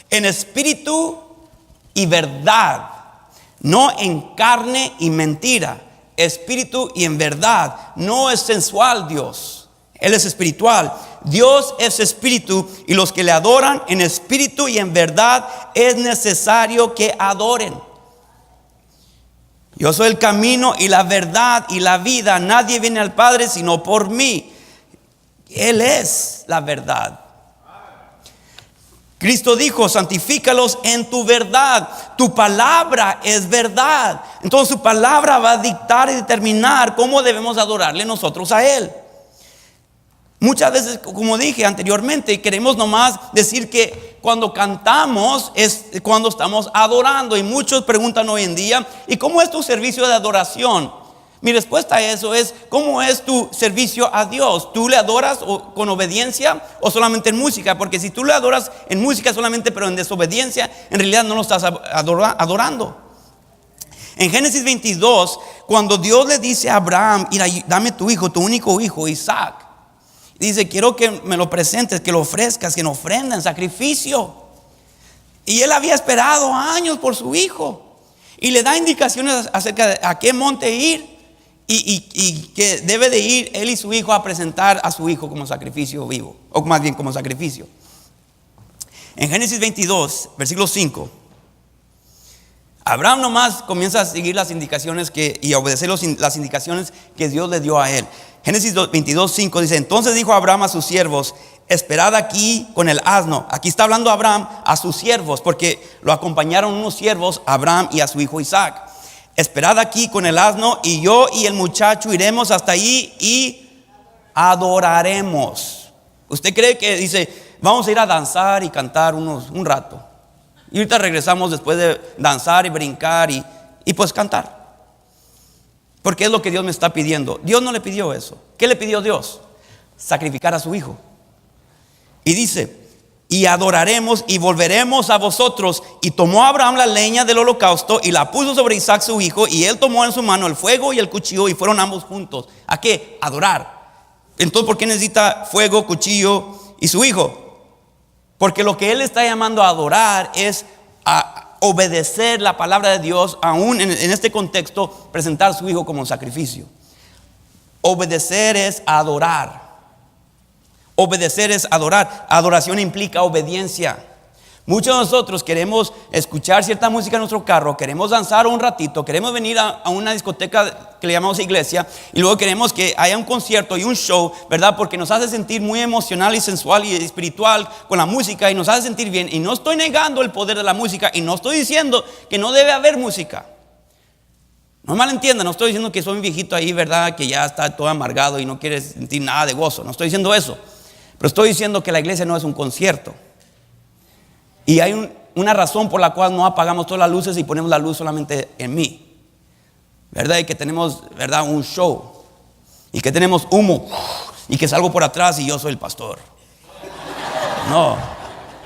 [SPEAKER 1] en espíritu y verdad, no en carne y mentira, espíritu y en verdad. No es sensual Dios, Él es espiritual. Dios es espíritu y los que le adoran en espíritu y en verdad es necesario que adoren. Yo soy el camino y la verdad y la vida. Nadie viene al Padre sino por mí. Él es la verdad. Cristo dijo, santifícalos en tu verdad. Tu palabra es verdad. Entonces su palabra va a dictar y determinar cómo debemos adorarle nosotros a Él. Muchas veces, como dije anteriormente, queremos nomás decir que cuando cantamos es cuando estamos adorando. Y muchos preguntan hoy en día, ¿y cómo es tu servicio de adoración? Mi respuesta a eso es, ¿cómo es tu servicio a Dios? ¿Tú le adoras con obediencia o solamente en música? Porque si tú le adoras en música solamente pero en desobediencia, en realidad no lo estás adorando. En Génesis 22, cuando Dios le dice a Abraham, mira, dame tu hijo, tu único hijo, Isaac. Dice, quiero que me lo presentes, que lo ofrezcas, que nos ofrenda en sacrificio. Y él había esperado años por su hijo. Y le da indicaciones acerca de a qué monte ir. Y que debe de ir él y su hijo a presentar a su hijo como sacrificio vivo, o más bien como sacrificio. En Génesis 22, versículo 5, Abraham nomás comienza a seguir las indicaciones y a obedecer las indicaciones que Dios le dio a él. Génesis 22, 5 dice, entonces dijo Abraham a sus siervos, esperad aquí con el asno. Aquí está hablando Abraham a sus siervos, porque lo acompañaron unos siervos, Abraham y a su hijo Isaac. Esperad aquí con el asno y yo y el muchacho iremos hasta allí y adoraremos. ¿Usted cree que dice, vamos a ir a danzar y cantar un rato? Y ahorita regresamos después de danzar y brincar y pues cantar. Porque es lo que Dios me está pidiendo. Dios no le pidió eso. ¿Qué le pidió Dios? Sacrificar a su hijo. Y dice, y adoraremos y volveremos a vosotros. Y tomó Abraham la leña del holocausto y la puso sobre Isaac su hijo. Y él tomó en su mano el fuego y el cuchillo y fueron ambos juntos. ¿A qué? Adorar. Entonces, ¿por qué necesita fuego, cuchillo y su hijo? Porque lo que él está llamando a adorar es a obedecer la palabra de Dios. Aún en este contexto, presentar a su hijo como sacrificio. Obedecer es adorar. Obedecer es adorar. Adoración implica obediencia. Muchos de nosotros queremos escuchar cierta música en nuestro carro, queremos danzar un ratito, queremos venir a una discoteca que le llamamos iglesia, y luego queremos que haya un concierto y un show, ¿verdad? Porque nos hace sentir muy emocional y sensual y espiritual con la música y nos hace sentir bien. Y no estoy negando el poder de la música y no estoy diciendo que no debe haber música. No malentiendan, no estoy diciendo que soy un viejito ahí, ¿verdad? Que ya está todo amargado y no quiere sentir nada de gozo. No estoy diciendo eso. Pero estoy diciendo que la iglesia no es un concierto. Y hay una razón por la cual no apagamos todas las luces y ponemos la luz solamente en mí, ¿verdad? Y que tenemos, ¿verdad? Un show. Y que tenemos humo. Y que salgo por atrás y yo soy el pastor. No,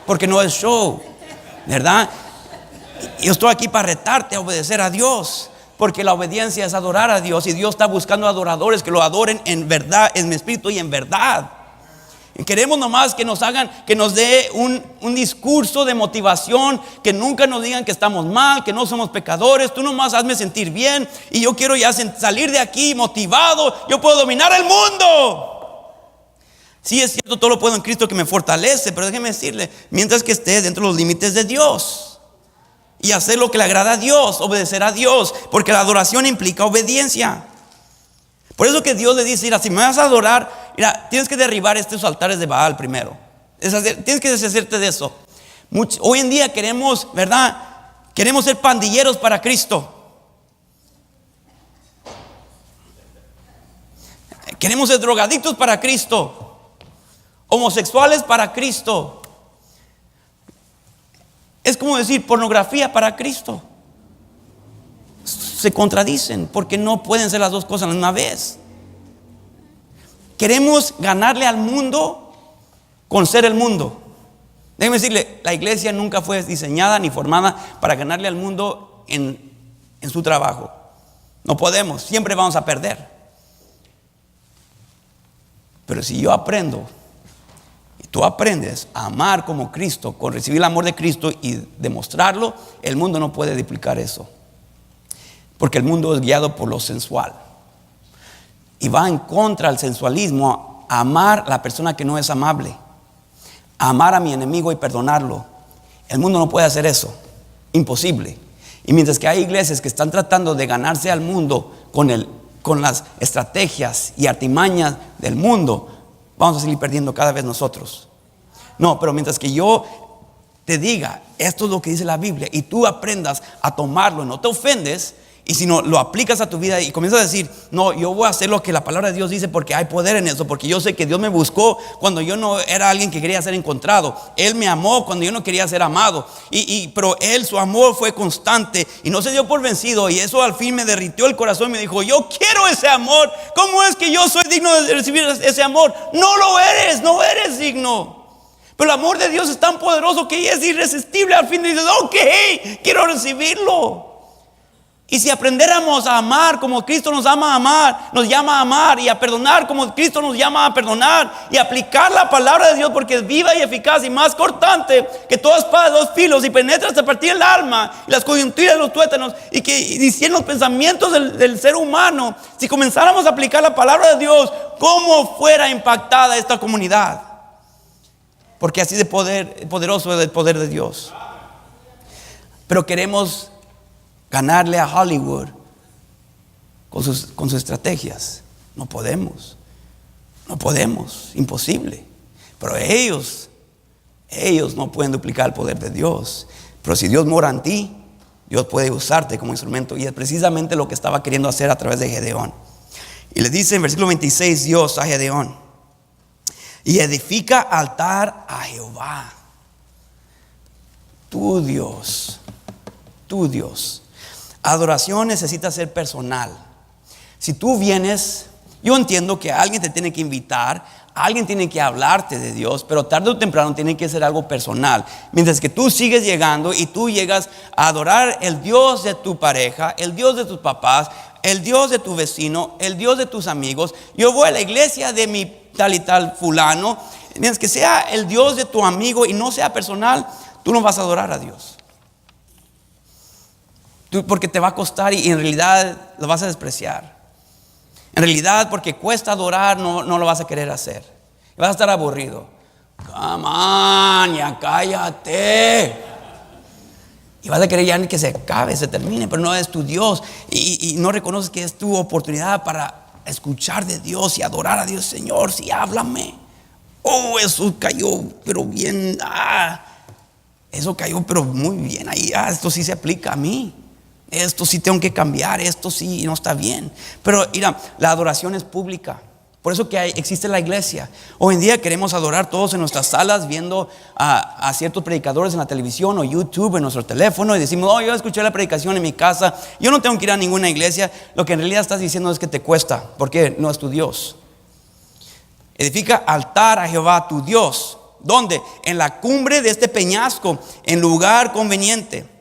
[SPEAKER 1] porque no es show, ¿verdad? Yo estoy aquí para retarte a obedecer a Dios. Porque la obediencia es adorar a Dios. Y Dios está buscando adoradores que lo adoren en verdad, en mi espíritu y en verdad. Queremos nomás que nos hagan, que nos dé un discurso de motivación, que nunca nos digan que estamos mal, que no somos pecadores. Tú nomás hazme sentir bien y yo quiero ya salir de aquí motivado. Yo puedo dominar el mundo. Sí, es cierto, todo lo puedo en Cristo que me fortalece, pero déjeme decirle, mientras que esté dentro de los límites de Dios y hacer lo que le agrada a Dios, obedecer a Dios, porque la adoración implica obediencia. Por eso que Dios le dice, mira, si me vas a adorar, mira, tienes que derribar estos altares de Baal primero. Tienes que deshacerte de eso. Hoy en día queremos, ¿verdad? Queremos ser pandilleros para Cristo. Queremos ser drogadictos para Cristo. Homosexuales para Cristo. Es como decir pornografía para Cristo. Se contradicen porque no pueden ser las dos cosas a la misma vez. Queremos ganarle al mundo con ser el mundo. Déjeme decirle, la iglesia nunca fue diseñada ni formada para ganarle al mundo en su trabajo. No podemos, siempre vamos a perder. Pero si yo aprendo y tú aprendes a amar como Cristo, con recibir el amor de Cristo y demostrarlo, el mundo no puede duplicar eso. Porque el mundo es guiado por lo sensual. Y va en contra del sensualismo, a amar a la persona que no es amable. A amar a mi enemigo y perdonarlo. El mundo no puede hacer eso. Imposible. Y mientras que hay iglesias que están tratando de ganarse al mundo con las estrategias y artimañas del mundo, vamos a seguir perdiendo cada vez nosotros. No, pero mientras que yo te diga, esto es lo que dice la Biblia, y tú aprendas a tomarlo y no te ofendes, y si no lo aplicas a tu vida y comienzas a decir, no, yo voy a hacer lo que la palabra de Dios dice porque hay poder en eso, porque yo sé que Dios me buscó cuando yo no era alguien que quería ser encontrado. Él me amó cuando yo no quería ser amado, pero su amor fue constante y no se dio por vencido, y eso al fin me derritió el corazón y me dijo, yo quiero ese amor. ¿Cómo es que yo soy digno de recibir ese amor? No lo eres, no eres digno. Pero el amor de Dios es tan poderoso que es irresistible. Al fin dices, ok, quiero recibirlo. Y si aprendiéramos a amar como Cristo nos ama a amar, nos llama a amar, y a perdonar como Cristo nos llama a perdonar, y aplicar la palabra de Dios porque es viva y eficaz y más cortante que toda espada de dos filos, y penetra hasta partir el alma y las coyunturas de los tuétanos, y diciendo los pensamientos del ser humano. Si comenzáramos a aplicar la palabra de Dios, ¿cómo fuera impactada esta comunidad? Porque así de poderoso es el poder de Dios. Pero queremos ganarle a Hollywood con sus estrategias. No podemos, imposible. Pero ellos no pueden duplicar el poder de Dios. Pero si Dios mora en ti, Dios puede usarte como instrumento. Y es precisamente lo que estaba queriendo hacer a través de Gedeón. Y le dice en versículo 26 Dios a Gedeón, y edifica altar a Jehová tu Dios. Adoración necesita ser personal. Si tú vienes, yo entiendo que alguien te tiene que invitar, alguien tiene que hablarte de Dios, pero tarde o temprano tiene que ser algo personal. Mientras que tú sigues llegando y tú llegas a adorar el Dios de tu pareja, el Dios de tus papás, el Dios de tu vecino, el Dios de tus amigos. Yo voy a la iglesia de mi tal y tal fulano. Mientras que sea el Dios de tu amigo y no sea personal, tú no vas a adorar a Dios. Porque te va a costar y en realidad lo vas a despreciar. En realidad, porque cuesta adorar, no lo vas a querer hacer. Vas a estar aburrido. Come on, ya cállate. Y vas a querer ya que se acabe, se termine, pero no es tu Dios. Y no reconoces que es tu oportunidad para escuchar de Dios y adorar a Dios. Señor, sí, háblame. Oh, eso cayó, pero bien. Eso cayó, pero muy bien. Ahí, esto sí se aplica a mí. Esto sí tengo que cambiar, esto sí no está bien. Pero mira, la adoración es pública. Por eso que existe la iglesia. Hoy en día queremos adorar todos en nuestras salas, viendo a ciertos predicadores en la televisión o YouTube en nuestro teléfono, y decimos, yo escuché la predicación en mi casa, yo no tengo que ir a ninguna iglesia. Lo que en realidad estás diciendo es que te cuesta, porque no es tu Dios. Edifica altar a Jehová tu Dios. ¿Dónde? En la cumbre de este peñasco, en lugar conveniente.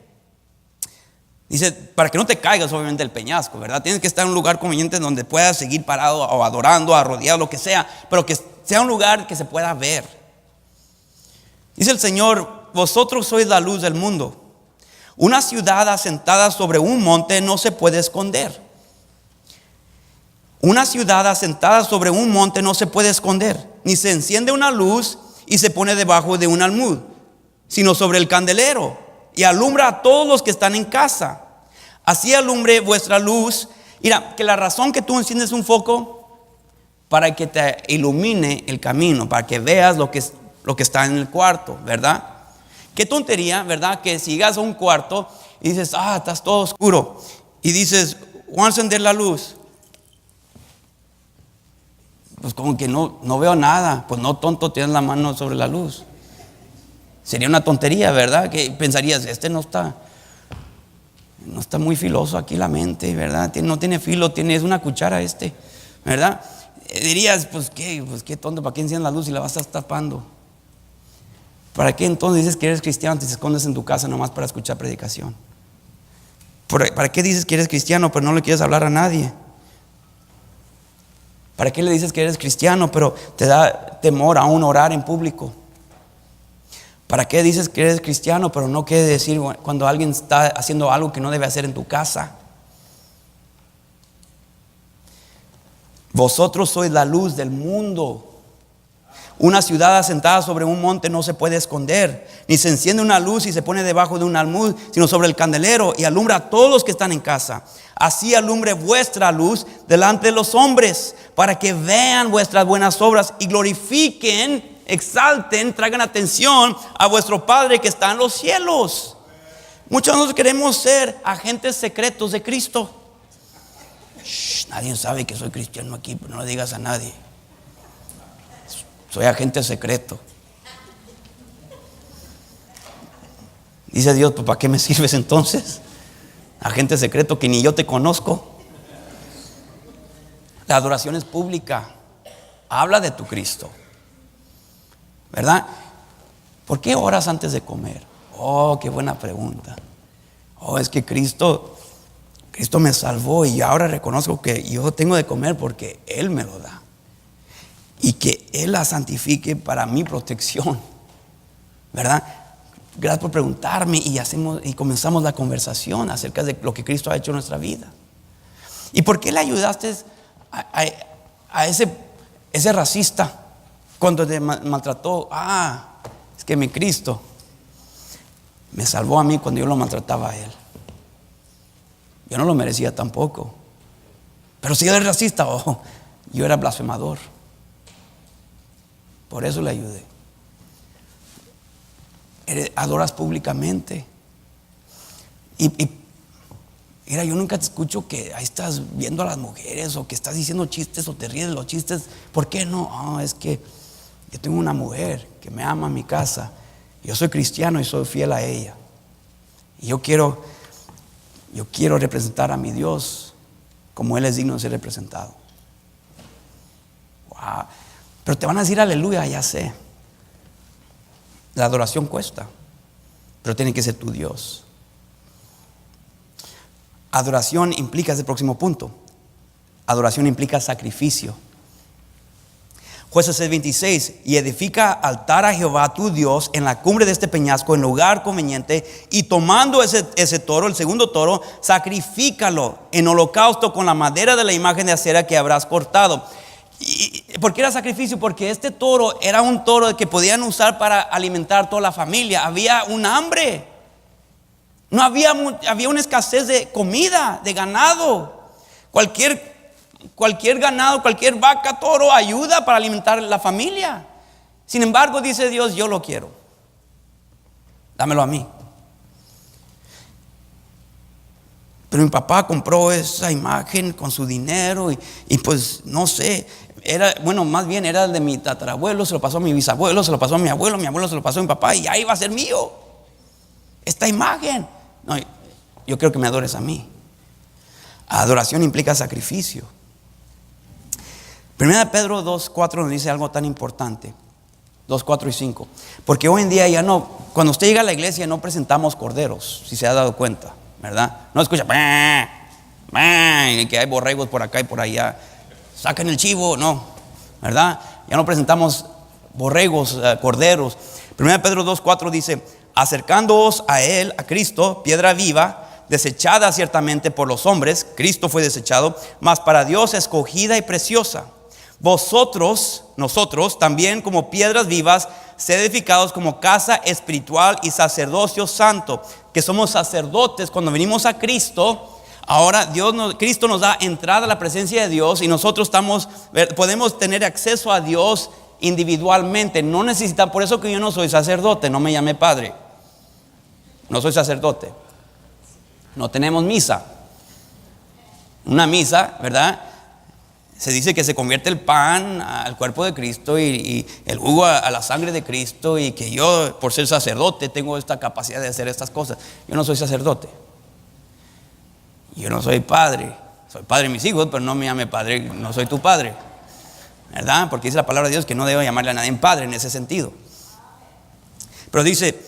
[SPEAKER 1] Dice, para que no te caigas obviamente del peñasco, ¿verdad? Tienes que estar en un lugar conveniente donde puedas seguir parado o adorando, arrodillado, lo que sea, pero que sea un lugar que se pueda ver. Dice el Señor: vosotros sois la luz del mundo. Una ciudad asentada sobre un monte no se puede esconder. Una ciudad asentada sobre un monte no se puede esconder, ni se enciende una luz y se pone debajo de un almud, sino sobre el candelero, y alumbra a todos los que están en casa. Así alumbre vuestra luz. Mira, que la razón que tú enciendes un foco, para que te ilumine el camino, para que veas lo que está en el cuarto, ¿verdad? Qué tontería, ¿verdad? Que si llegas a un cuarto y dices: estás todo oscuro, y dices: voy a encender la luz. Pues como que no veo nada. Pues no, tonto, tienes la mano sobre la luz. Sería una tontería, ¿verdad? Que pensarías: no está muy filoso aquí la mente, ¿verdad? No tiene filo, es una cuchara ¿verdad? Dirías: pues qué tonto, ¿para qué enciendes la luz y la vas a estar tapando? ¿Para qué entonces dices que eres cristiano y te escondes en tu casa nomás para escuchar predicación? ¿Para qué dices que eres cristiano pero no le quieres hablar a nadie? ¿Para qué le dices que eres cristiano pero te da temor aún orar en público? ¿Para qué dices que eres cristiano pero no quieres decir cuando alguien está haciendo algo que no debe hacer en tu casa? Vosotros sois la luz del mundo. Una ciudad asentada sobre un monte no se puede esconder, ni se enciende una luz y se pone debajo de un almud, sino sobre el candelero, y alumbra a todos los que están en casa. Así alumbre vuestra luz delante de los hombres, para que vean vuestras buenas obras y glorifiquen, exalten, traigan atención a vuestro Padre que está en los cielos. Muchos de nosotros queremos ser agentes secretos de Cristo. Nadie sabe que soy cristiano aquí, pero no le digas a nadie. Soy agente secreto. Dice Dios: pues ¿para qué me sirves entonces? Agente secreto que ni yo te conozco. La adoración es pública. Habla de tu Cristo, ¿verdad? ¿Por qué oras antes de comer? Qué buena pregunta. Es que Cristo me salvó y ahora reconozco que yo tengo de comer porque Él me lo da. Y que Él la santifique para mi protección, ¿verdad? Gracias por preguntarme, y comenzamos la conversación acerca de lo que Cristo ha hecho en nuestra vida. ¿Y por qué le ayudaste a ese racista cuando te maltrató? Es que mi Cristo me salvó a mí cuando yo lo maltrataba a él. Yo no lo merecía tampoco. Pero si yo era racista, yo era blasfemador. Por eso le ayudé. Adoras públicamente. Y mira, yo nunca te escucho que ahí estás viendo a las mujeres, o que estás diciendo chistes, o te ríes de los chistes. ¿Por qué no? Es que yo tengo una mujer que me ama en mi casa. Yo soy cristiano y soy fiel a ella. Y yo quiero representar a mi Dios como Él es digno de ser representado. Wow. Pero te van a decir aleluya, ya sé. La adoración cuesta, pero tiene que ser tu Dios. Adoración implica, es el próximo punto. Adoración implica sacrificio. Jueces 6:26: y edifica altar a Jehová tu Dios en la cumbre de este peñasco, en lugar conveniente, y tomando ese toro, el segundo toro, sacrifícalo en holocausto con la madera de la imagen de acera que habrás cortado. ¿Por qué era sacrificio? Porque este toro era un toro que podían usar para alimentar toda la familia. Había un hambre. No había una escasez de comida, de ganado. Cualquier ganado, cualquier vaca, toro ayuda para alimentar la familia. Sin embargo, dice Dios: yo lo quiero. Dámelo a mí. Pero mi papá compró esa imagen con su dinero y pues no sé. Más bien era de mi tatarabuelo, se lo pasó a mi bisabuelo, se lo pasó a mi abuelo se lo pasó a mi papá, y ahí va a ser mío esta imagen. No, yo quiero que me adores a mí. Adoración implica sacrificio. 1 Pedro 2:4 nos dice algo tan importante. 2:4 y 5. Porque hoy en día ya no, cuando usted llega a la iglesia, no presentamos corderos, si se ha dado cuenta, ¿verdad? No escucha que hay borregos por acá y por allá. Sacan el chivo, no, ¿verdad? Ya no presentamos borregos, corderos. 1 Pedro 2:4 dice: acercándoos a Él, a Cristo, piedra viva, desechada ciertamente por los hombres, Cristo fue desechado, mas para Dios escogida y preciosa. Nosotros también como piedras vivas, sed edificados como casa espiritual y sacerdocio santo, que somos sacerdotes cuando venimos a Cristo. Ahora Cristo nos da entrada a la presencia de Dios y nosotros podemos tener acceso a Dios individualmente. No necesitan, por eso que yo no soy sacerdote, no me llame padre. No soy sacerdote. No tenemos misa. Una misa, ¿verdad? Se dice que se convierte el pan al cuerpo de Cristo y el jugo a la sangre de Cristo, y que yo, por ser sacerdote, tengo esta capacidad de hacer estas cosas. Yo no soy sacerdote. Yo no soy padre. Soy padre de mis hijos, pero no me llame padre. No soy tu padre, ¿verdad? Porque dice la palabra de Dios que no debo llamarle a nadie padre en ese sentido. Pero dice: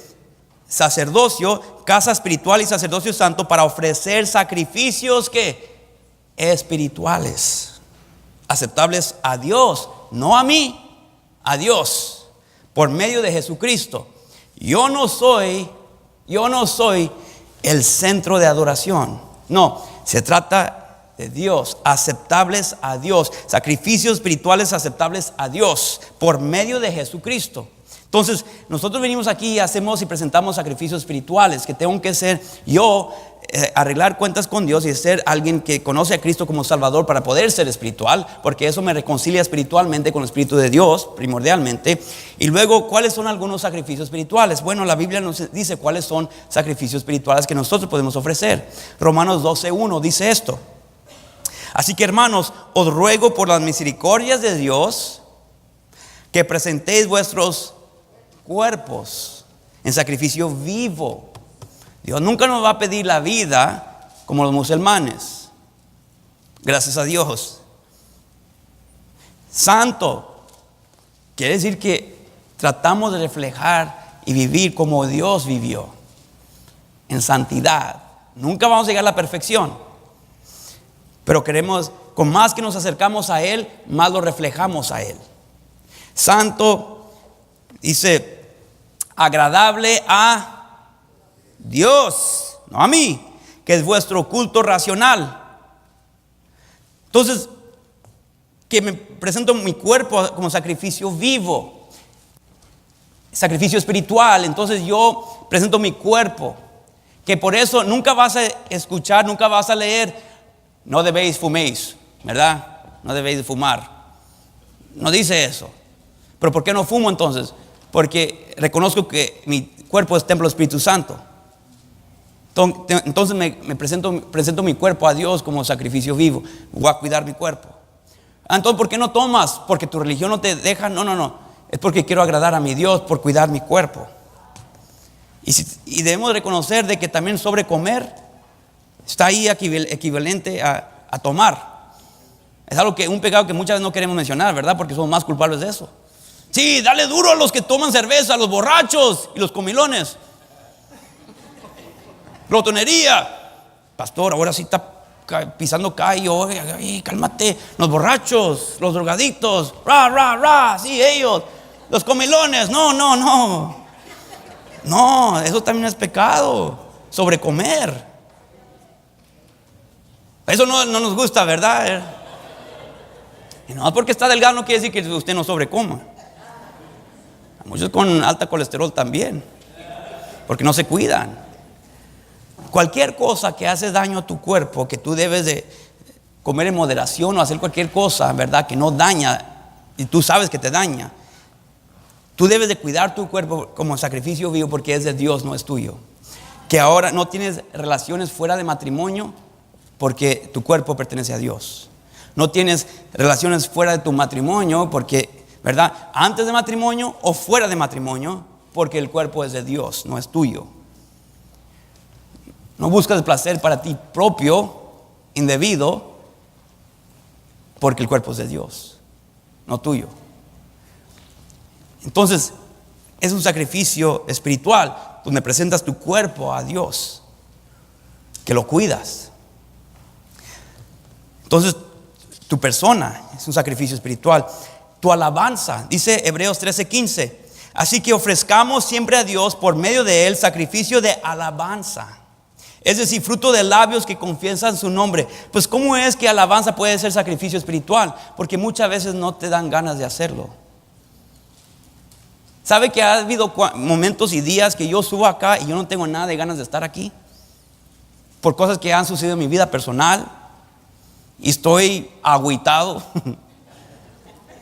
[SPEAKER 1] sacerdocio, casa espiritual y sacerdocio santo, para ofrecer sacrificios que espirituales, aceptables a Dios, no a mí, a Dios, por medio de Jesucristo. Yo no soy el centro de adoración. No, se trata de Dios, aceptables a Dios, sacrificios espirituales aceptables a Dios por medio de Jesucristo. Entonces, nosotros venimos aquí y hacemos y presentamos sacrificios espirituales, que tengo que ser yo, arreglar cuentas con Dios y ser alguien que conoce a Cristo como Salvador para poder ser espiritual, porque eso me reconcilia espiritualmente con el Espíritu de Dios, primordialmente. Y luego, ¿cuáles son algunos sacrificios espirituales? Bueno, la Biblia nos dice cuáles son sacrificios espirituales que nosotros podemos ofrecer. Romanos 12:1 dice esto: así que, hermanos, os ruego por las misericordias de Dios que presentéis vuestros cuerpos en sacrificio vivo. Dios nunca nos va a pedir la vida como los musulmanes, gracias a Dios. Santo quiere decir que tratamos de reflejar y vivir como Dios vivió, en santidad. Nunca vamos a llegar a la perfección, pero queremos, con más que nos acercamos a Él, más lo reflejamos a Él. Santo, dice, agradable a Dios, no a mí, que es vuestro culto racional. Entonces, que me presento mi cuerpo como sacrificio vivo, sacrificio espiritual. Entonces yo presento mi cuerpo, que por eso nunca vas a escuchar, nunca vas a leer: no debéis fuméis, ¿verdad? No debéis de fumar. No dice eso. ¿Pero por qué no fumo entonces? Porque reconozco que mi cuerpo es templo del Espíritu Santo. Entonces me presento mi cuerpo a Dios como sacrificio vivo. Voy a cuidar mi cuerpo. Entonces, ¿por qué no tomas? Porque tu religión no te deja. No. Es porque quiero agradar a mi Dios por cuidar mi cuerpo. Y debemos reconocer de que también sobrecomer está ahí equivalente a tomar. Es algo un pecado que muchas veces no queremos mencionar, ¿verdad? Porque somos más culpables de eso. Sí, dale duro a los que toman cerveza, a los borrachos y los comilones. Glotonería. Pastor, ahora sí está pisando callo. Cálmate. Los borrachos, los drogadictos, sí, ellos. Los comilones, no, eso también es pecado. Sobrecomer. Eso no nos gusta, ¿verdad? Y no porque está delgado no quiere decir que usted no sobrecoma. Muchos con alta colesterol también, porque no se cuidan. Cualquier cosa que hace daño a tu cuerpo, que tú debes de comer en moderación o hacer cualquier cosa, ¿verdad?, que no daña, y tú sabes que te daña, tú debes de cuidar tu cuerpo como sacrificio vivo, porque es de Dios, no es tuyo. Que ahora no tienes relaciones fuera de matrimonio porque tu cuerpo pertenece a Dios. No tienes relaciones fuera de tu matrimonio porque, ¿verdad?, antes de matrimonio o fuera de matrimonio, porque el cuerpo es de Dios, no es tuyo. No buscas placer para ti propio, indebido, porque el cuerpo es de Dios, no tuyo. Entonces, es un sacrificio espiritual donde presentas tu cuerpo a Dios, que lo cuidas. Entonces, tu persona es un sacrificio espiritual. tu alabanza. Dice Hebreos 13:15. Así que ofrezcamos siempre a Dios por medio de Él sacrificio de alabanza. Es decir, fruto de labios que confiesan su nombre. Pues ¿cómo es que alabanza puede ser sacrificio espiritual? Porque muchas veces no te dan ganas de hacerlo. ¿Sabe que ha habido momentos y días que yo subo acá y yo no tengo nada de ganas de estar aquí? Por cosas que han sucedido en mi vida personal. Y estoy agüitado.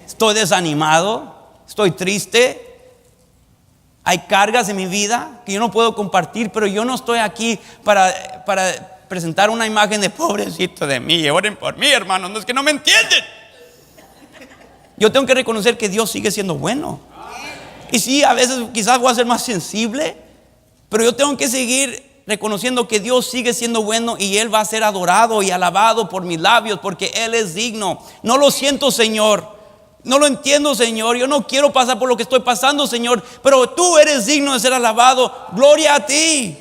[SPEAKER 1] Estoy desanimado. Estoy triste. Hay cargas en mi vida que yo no puedo compartir, pero yo no estoy aquí para presentar una imagen de pobrecito de mí. Oren por mí, hermanos, no es que no me entienden. Yo tengo que reconocer que Dios sigue siendo bueno. Y sí, a veces quizás voy a ser más sensible, pero yo tengo que seguir reconociendo que Dios sigue siendo bueno y Él va a ser adorado y alabado por mis labios porque Él es digno. No lo siento, Señor. No lo entiendo, Señor. Yo no quiero pasar por lo que estoy pasando, Señor, pero tú eres digno de ser alabado. Gloria a ti.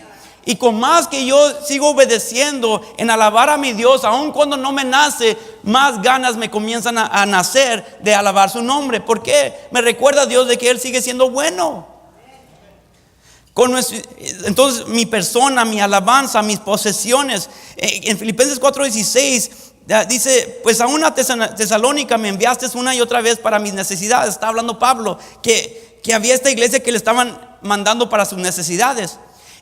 [SPEAKER 1] Y con más que yo sigo obedeciendo en alabar a mi Dios, aun cuando no me nace, más ganas me comienzan a nacer de alabar su nombre. ¿Por qué? Me recuerda a Dios de que Él sigue siendo bueno. Entonces mi persona, mi alabanza, mis posesiones. En Filipenses 4:16 dice, pues a una Tesalónica me enviaste una y otra vez para mis necesidades. Está hablando Pablo que había esta iglesia que le estaban mandando para sus necesidades.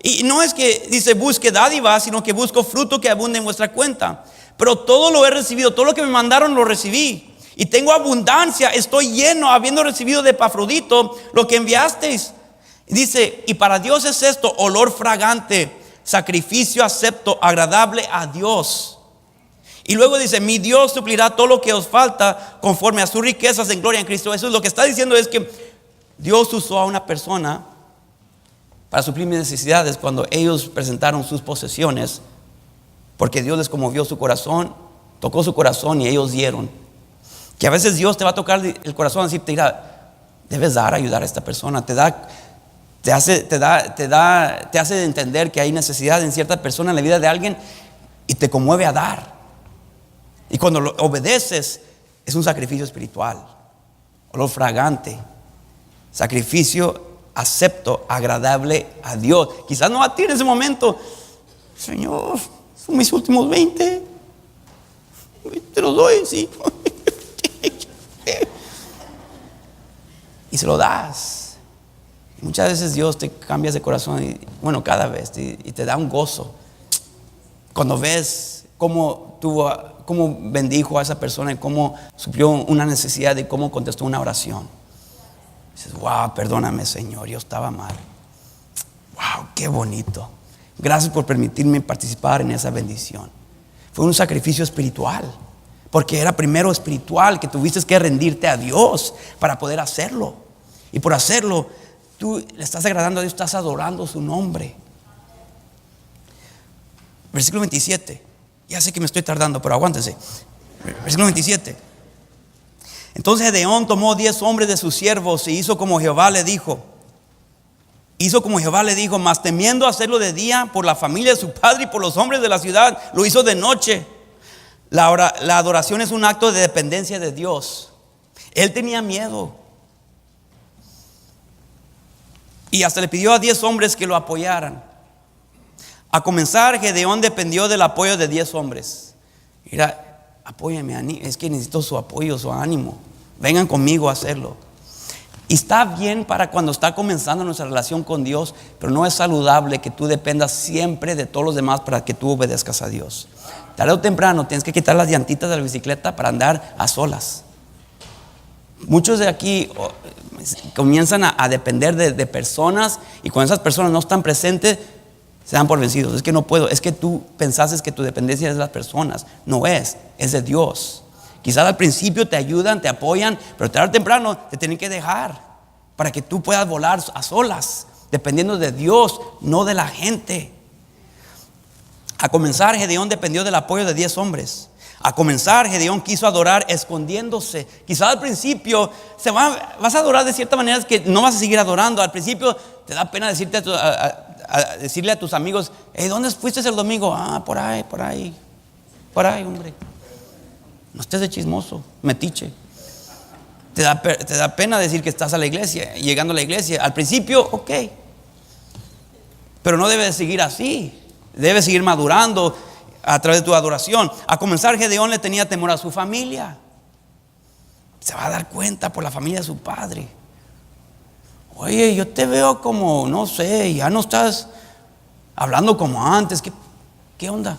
[SPEAKER 1] Y no es que dice busque dádivas, sino que busco fruto que abunde en vuestra cuenta. Pero todo lo he recibido, todo lo que me mandaron lo recibí. Y tengo abundancia, estoy lleno, habiendo recibido de Epafrodito lo que enviasteis. Dice, y para Dios es esto, olor fragante, sacrificio acepto, agradable a Dios. Y luego dice, mi Dios suplirá todo lo que os falta conforme a sus riquezas en gloria en Cristo Jesús. Lo que está diciendo es que Dios usó a una persona para suplir mis necesidades cuando ellos presentaron sus posesiones, porque Dios les conmovió su corazón, tocó su corazón y ellos dieron. Que a veces Dios te va a tocar el corazón y decirte, mira, debes dar, ayudar a esta persona. Te hace entender que hay necesidad en cierta persona en la vida de alguien y te conmueve a dar. Y cuando lo obedeces, es un sacrificio espiritual, olor fragante, sacrificio acepto, agradable a Dios. Quizás no a ti en ese momento, Señor, son mis últimos 20, te los doy, sí. Y se lo das. Muchas veces Dios te cambia de corazón, y, bueno, cada vez, y te da un gozo cuando ves cómo bendijo a esa persona y cómo suplió una necesidad y cómo contestó una oración. Dices, wow, perdóname, Señor, yo estaba mal. Wow, qué bonito. Gracias por permitirme participar en esa bendición. Fue un sacrificio espiritual, porque era primero espiritual, que tuviste que rendirte a Dios para poder hacerlo. Y por hacerlo, tú le estás agradando a Dios, estás adorando su nombre. Versículo 27. Ya sé que me estoy tardando, pero aguántense. Versículo 27. Entonces Gedeón tomó 10 hombres de sus siervos y hizo como Jehová le dijo. Mas temiendo hacerlo de día por la familia de su padre y por los hombres de la ciudad, lo hizo de noche. La adoración es un acto de dependencia de Dios. Él tenía miedo. Y hasta le pidió a 10 hombres que lo apoyaran. A comenzar, Gedeón dependió del apoyo de 10 hombres. Mira, apóyame, es que necesito su apoyo, su ánimo. Vengan conmigo a hacerlo. Y está bien para cuando está comenzando nuestra relación con Dios, pero no es saludable que tú dependas siempre de todos los demás para que tú obedezcas a Dios. Tarde o temprano tienes que quitar las llantitas de la bicicleta para andar a solas. Muchos de aquí comienzan a depender de personas, y cuando esas personas no están presentes, se dan por vencidos. Es que no puedo, es que tú pensaste que tu dependencia es de las personas. No es de Dios. Quizás al principio te ayudan, te apoyan, pero tarde o temprano te tienen que dejar para que tú puedas volar a solas, dependiendo de Dios, no de la gente. A comenzar, Gedeón dependió del apoyo de 10 hombres. A comenzar, Gedeón quiso adorar escondiéndose. Quizás al principio vas a adorar de cierta manera que no vas a seguir adorando. Al principio te da pena decirle a tus amigos, hey, ¿dónde fuiste el domingo? Por ahí, hombre. No estés de chismoso, metiche. Te da pena decir que estás a la iglesia, llegando a la iglesia. Al principio, ok. Pero no debe de seguir así. Debe seguir madurando a través de tu adoración. A comenzar, Gedeón le tenía temor a su familia. Se va a dar cuenta por la familia de su padre. Oye, yo te veo como, no sé, ya no estás hablando como antes. ¿Qué onda?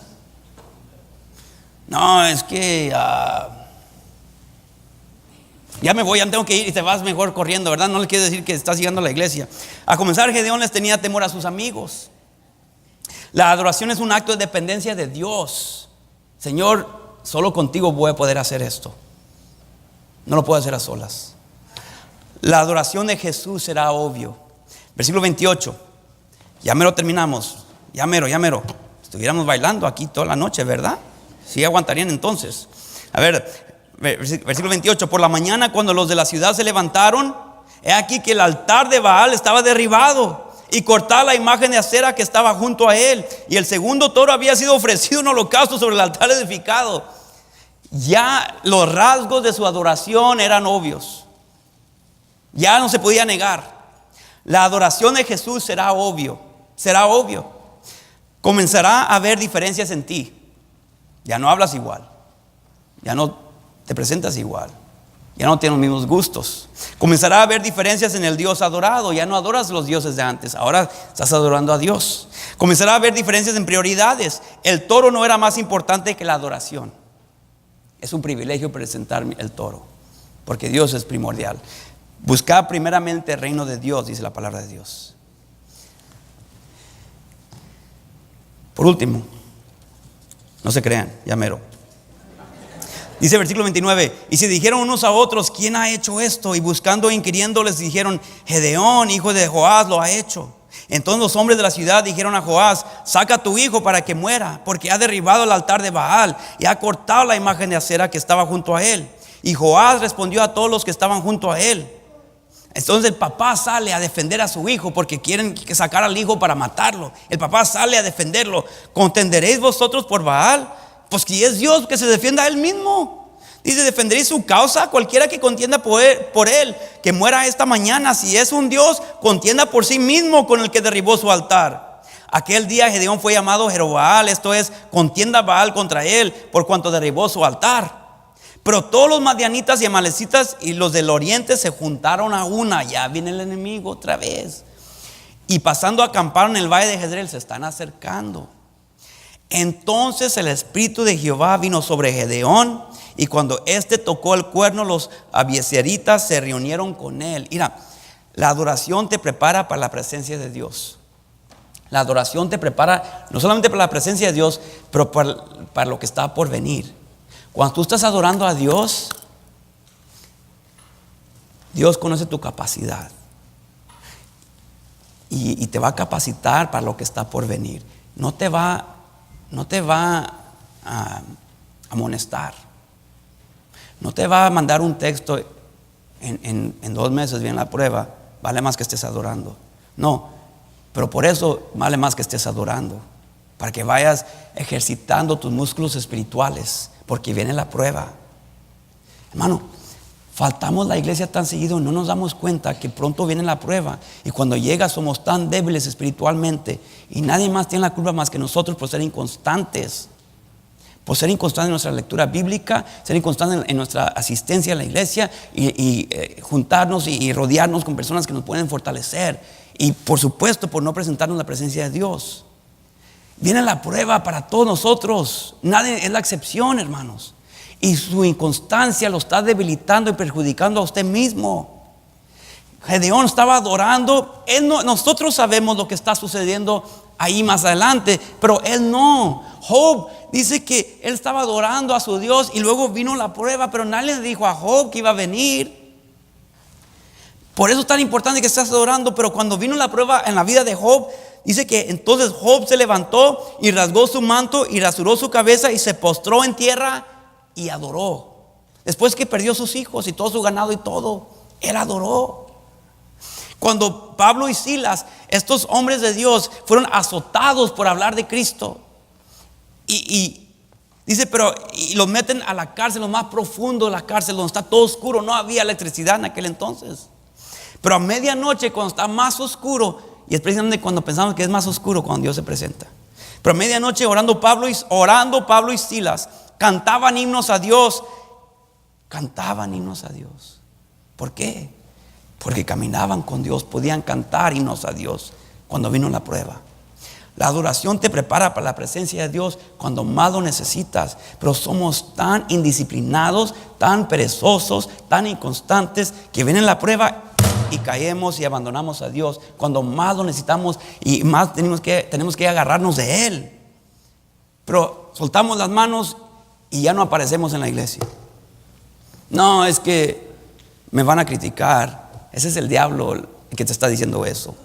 [SPEAKER 1] No, es que ya me voy, ya tengo que ir, y te vas mejor corriendo, ¿verdad? No le quiere decir que estás llegando a la iglesia. A comenzar, Gedeón les tenía temor a sus amigos. La adoración es un acto de dependencia de Dios. Señor, solo contigo voy a poder hacer esto. No lo puedo hacer a solas. La adoración de Jesús será obvio. Versículo 28. Ya mero terminamos. Ya mero. Estuviéramos bailando aquí toda la noche, ¿verdad? Sí aguantarían entonces. A ver, versículo 28. Por la mañana, cuando los de la ciudad se levantaron, he aquí que el altar de Baal estaba derribado y cortada la imagen de acera que estaba junto a él, y el segundo toro había sido ofrecido en holocausto sobre el altar edificado. Ya los rasgos de su adoración eran obvios. Ya no se podía negar. La adoración de Jesús será obvio. Comenzará a haber diferencias en ti. Ya no hablas igual. Ya no te presentas igual. Ya no tienes los mismos gustos. Comenzará a haber diferencias en el Dios adorado. Ya no adoras los dioses de antes. Ahora estás adorando a Dios. Comenzará a haber diferencias en prioridades. El toro no era más importante que la adoración. Es un privilegio presentar el toro, porque Dios es primordial. Buscad primeramente el reino de Dios, dice la palabra de Dios. Por último, no se crean, ya mero. Dice versículo 29. Y se dijeron unos a otros: ¿quién ha hecho esto? Y buscando e inquiriendo les dijeron: Gedeón, hijo de Joás, lo ha hecho. Entonces los hombres de la ciudad dijeron a Joás: saca a tu hijo para que muera, porque ha derribado el altar de Baal y ha cortado la imagen de acera que estaba junto a él. Y Joás respondió a todos los que estaban junto a él. Entonces el papá sale a defender a su hijo, porque quieren sacar al hijo para matarlo. El papá sale a defenderlo. ¿Contenderéis vosotros por Baal? Pues que es Dios, que se defienda a él mismo. Dice: defenderéis su causa, cualquiera que contienda por él, que muera esta mañana. Si es un Dios, contienda por sí mismo con el que derribó su altar. Aquel día Gedeón fue llamado Jerobaal, esto es, contienda Baal contra él, por cuanto derribó su altar. Pero todos los madianitas y amalecitas y los del oriente se juntaron a una. Ya viene el enemigo otra vez. Y pasando a acampar en el valle de Jezreel, se están acercando. Entonces el espíritu de Jehová vino sobre Gedeón, y cuando éste tocó el cuerno, los abiezeritas se reunieron con él. Mira, la adoración te prepara para la presencia de Dios. La adoración te prepara no solamente para la presencia de Dios, pero para lo que está por venir. Cuando tú estás adorando a Dios, Dios conoce tu capacidad y te va a capacitar para lo que está por venir. No te va a amonestar. No te va a mandar un texto en 2 meses viene la prueba, vale más que estés adorando. No, pero por eso vale más que estés adorando, para que vayas ejercitando tus músculos espirituales, porque viene la prueba. Hermano, faltamos la iglesia tan seguido y no nos damos cuenta que pronto viene la prueba, y cuando llega somos tan débiles espiritualmente, y nadie más tiene la culpa más que nosotros por ser inconstantes. Por ser inconstantes en nuestra lectura bíblica, ser inconstantes en nuestra asistencia a la iglesia, y juntarnos y rodearnos con personas que nos pueden fortalecer, y por supuesto por no presentarnos la presencia de Dios. Viene la prueba para todos nosotros. Nadie es la excepción, hermanos. Y su inconstancia lo está debilitando y perjudicando a usted mismo. Gedeón estaba adorando. Nosotros sabemos lo que está sucediendo ahí más adelante, pero él no. Job dice que él estaba adorando a su Dios, y luego vino la prueba, pero nadie le dijo a Job que iba a venir. Por eso es tan importante que estés adorando. Pero cuando vino la prueba en la vida de Job, dice que entonces Job se levantó y rasgó su manto y rasuró su cabeza y se postró en tierra y adoró. Después que perdió sus hijos y todo su ganado y todo, él adoró. Cuando Pablo y Silas, estos hombres de Dios, fueron azotados por hablar de Cristo, y Dice, pero y los meten a la cárcel, lo más profundo de la cárcel, donde está todo oscuro. No había electricidad en aquel entonces. Pero a medianoche, cuando está más oscuro, y es precisamente cuando pensamos que es más oscuro, cuando Dios se presenta. Pero a medianoche, orando Pablo y Silas, cantaban himnos a Dios. Cantaban himnos a Dios. ¿Por qué? Porque caminaban con Dios, podían cantar himnos a Dios cuando vino la prueba. La adoración te prepara para la presencia de Dios cuando más lo necesitas. Pero somos tan indisciplinados, tan perezosos, tan inconstantes, que viene la prueba y caemos y abandonamos a Dios cuando más lo necesitamos y más tenemos que agarrarnos de Él. Pero soltamos las manos y ya no aparecemos en la iglesia. No, es que me van a criticar. Ese es el diablo el que te está diciendo eso.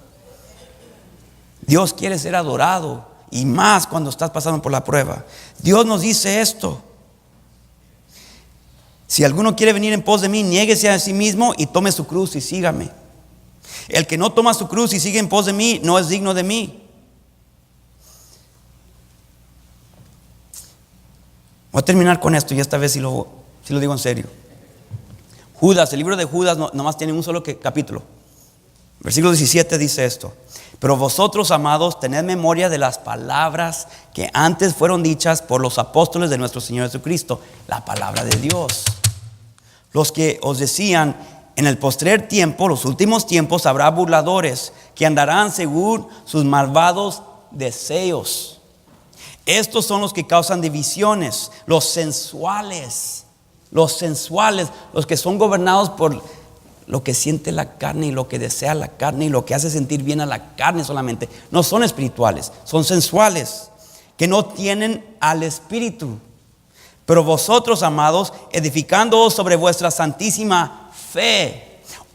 [SPEAKER 1] Dios quiere ser adorado, y más cuando estás pasando por la prueba. Dios nos dice esto: si alguno quiere venir en pos de mí, niéguese a sí mismo y tome su cruz y sígame. El que no toma su cruz y sigue en pos de mí no es digno de mí. Voy a terminar con esto, y esta vez si lo digo en serio. Judas, el libro de Judas nomás tiene un solo capítulo. Versículo 17 dice esto: pero vosotros, amados, tened memoria de las palabras que antes fueron dichas por los apóstoles de nuestro Señor Jesucristo, la palabra de Dios, los que os decían: en el postrer tiempo, los últimos tiempos, habrá burladores que andarán según sus malvados deseos. Estos son los que causan divisiones, los sensuales, los que son gobernados por lo que siente la carne y lo que desea la carne y lo que hace sentir bien a la carne solamente. No son espirituales, son sensuales, que no tienen al Espíritu. Pero vosotros, amados, edificándoos sobre vuestra santísima fe,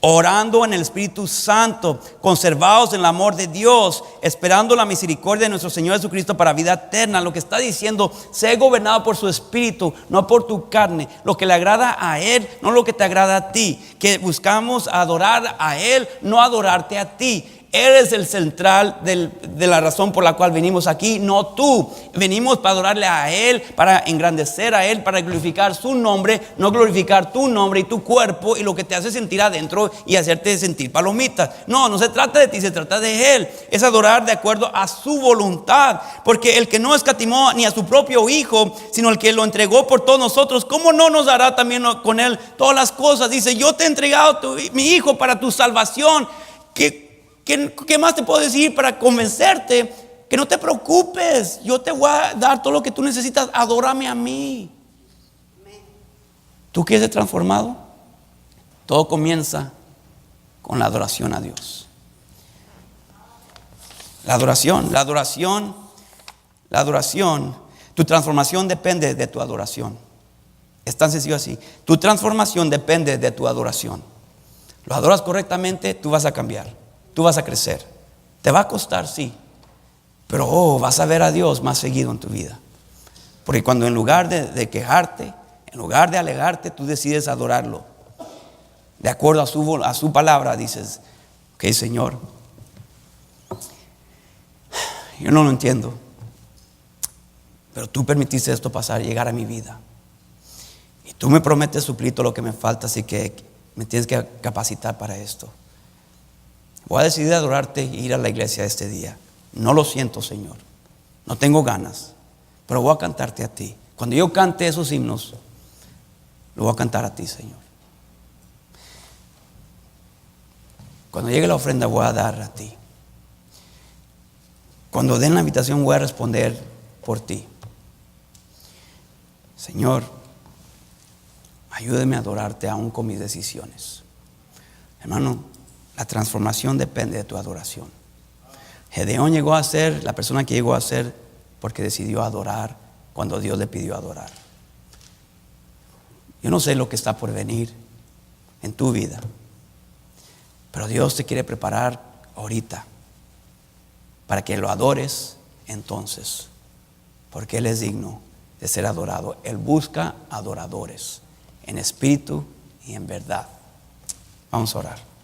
[SPEAKER 1] orando en el Espíritu Santo, conservados en el amor de Dios, esperando la misericordia de nuestro Señor Jesucristo para vida eterna. Lo que está diciendo: sé gobernado por su Espíritu, no por tu carne. Lo que le agrada a Él, no lo que te agrada a ti. Que buscamos adorar a Él, no adorarte a ti. Él es el central de la razón por la cual venimos aquí, no tú. Venimos para adorarle a Él, para engrandecer a Él, para glorificar su nombre, no glorificar tu nombre y tu cuerpo y lo que te hace sentir adentro y hacerte sentir palomitas. No se trata de ti, se trata de Él. Es adorar de acuerdo a su voluntad, porque el que no escatimó ni a su propio Hijo, sino el que lo entregó por todos nosotros, ¿cómo no nos dará también con Él todas las cosas? Dice: yo te he entregado mi Hijo para tu salvación. ¿Qué más te puedo decir para convencerte? Que no te preocupes, yo te voy a dar todo lo que tú necesitas. Adórame a mí. ¿Tú quieres ser transformado? Todo comienza con la adoración a Dios. La adoración. Tu transformación depende de tu adoración. Es tan sencillo así. Tu transformación depende de tu adoración. Lo adoras correctamente, tú vas a cambiar. Tú vas a crecer. Te va a costar, sí, pero vas a ver a Dios más seguido en tu vida. Porque cuando en lugar de quejarte, en lugar de alegarte, tú decides adorarlo de acuerdo a su palabra, dices: ok, Señor, yo no lo entiendo, pero tú permitiste esto pasar, llegar a mi vida, y tú me prometes suplir todo lo que me falta, así que me tienes que capacitar para esto. Voy a decidir adorarte e ir a la iglesia este día. No lo siento, Señor, no tengo ganas, pero voy a cantarte a ti. Cuando yo cante esos himnos, lo voy a cantar a ti, Señor. Cuando llegue la ofrenda, voy a dar a ti. Cuando den la invitación, voy a responder por ti. Señor, ayúdame a adorarte aún con mis decisiones. Hermano, la transformación depende de tu adoración. Gedeón llegó a ser la persona que llegó a ser porque decidió adorar cuando Dios le pidió adorar. Yo no sé lo que está por venir en tu vida, pero Dios te quiere preparar ahorita para que lo adores entonces, porque Él es digno de ser adorado. Él busca adoradores en espíritu y en verdad. Vamos a orar.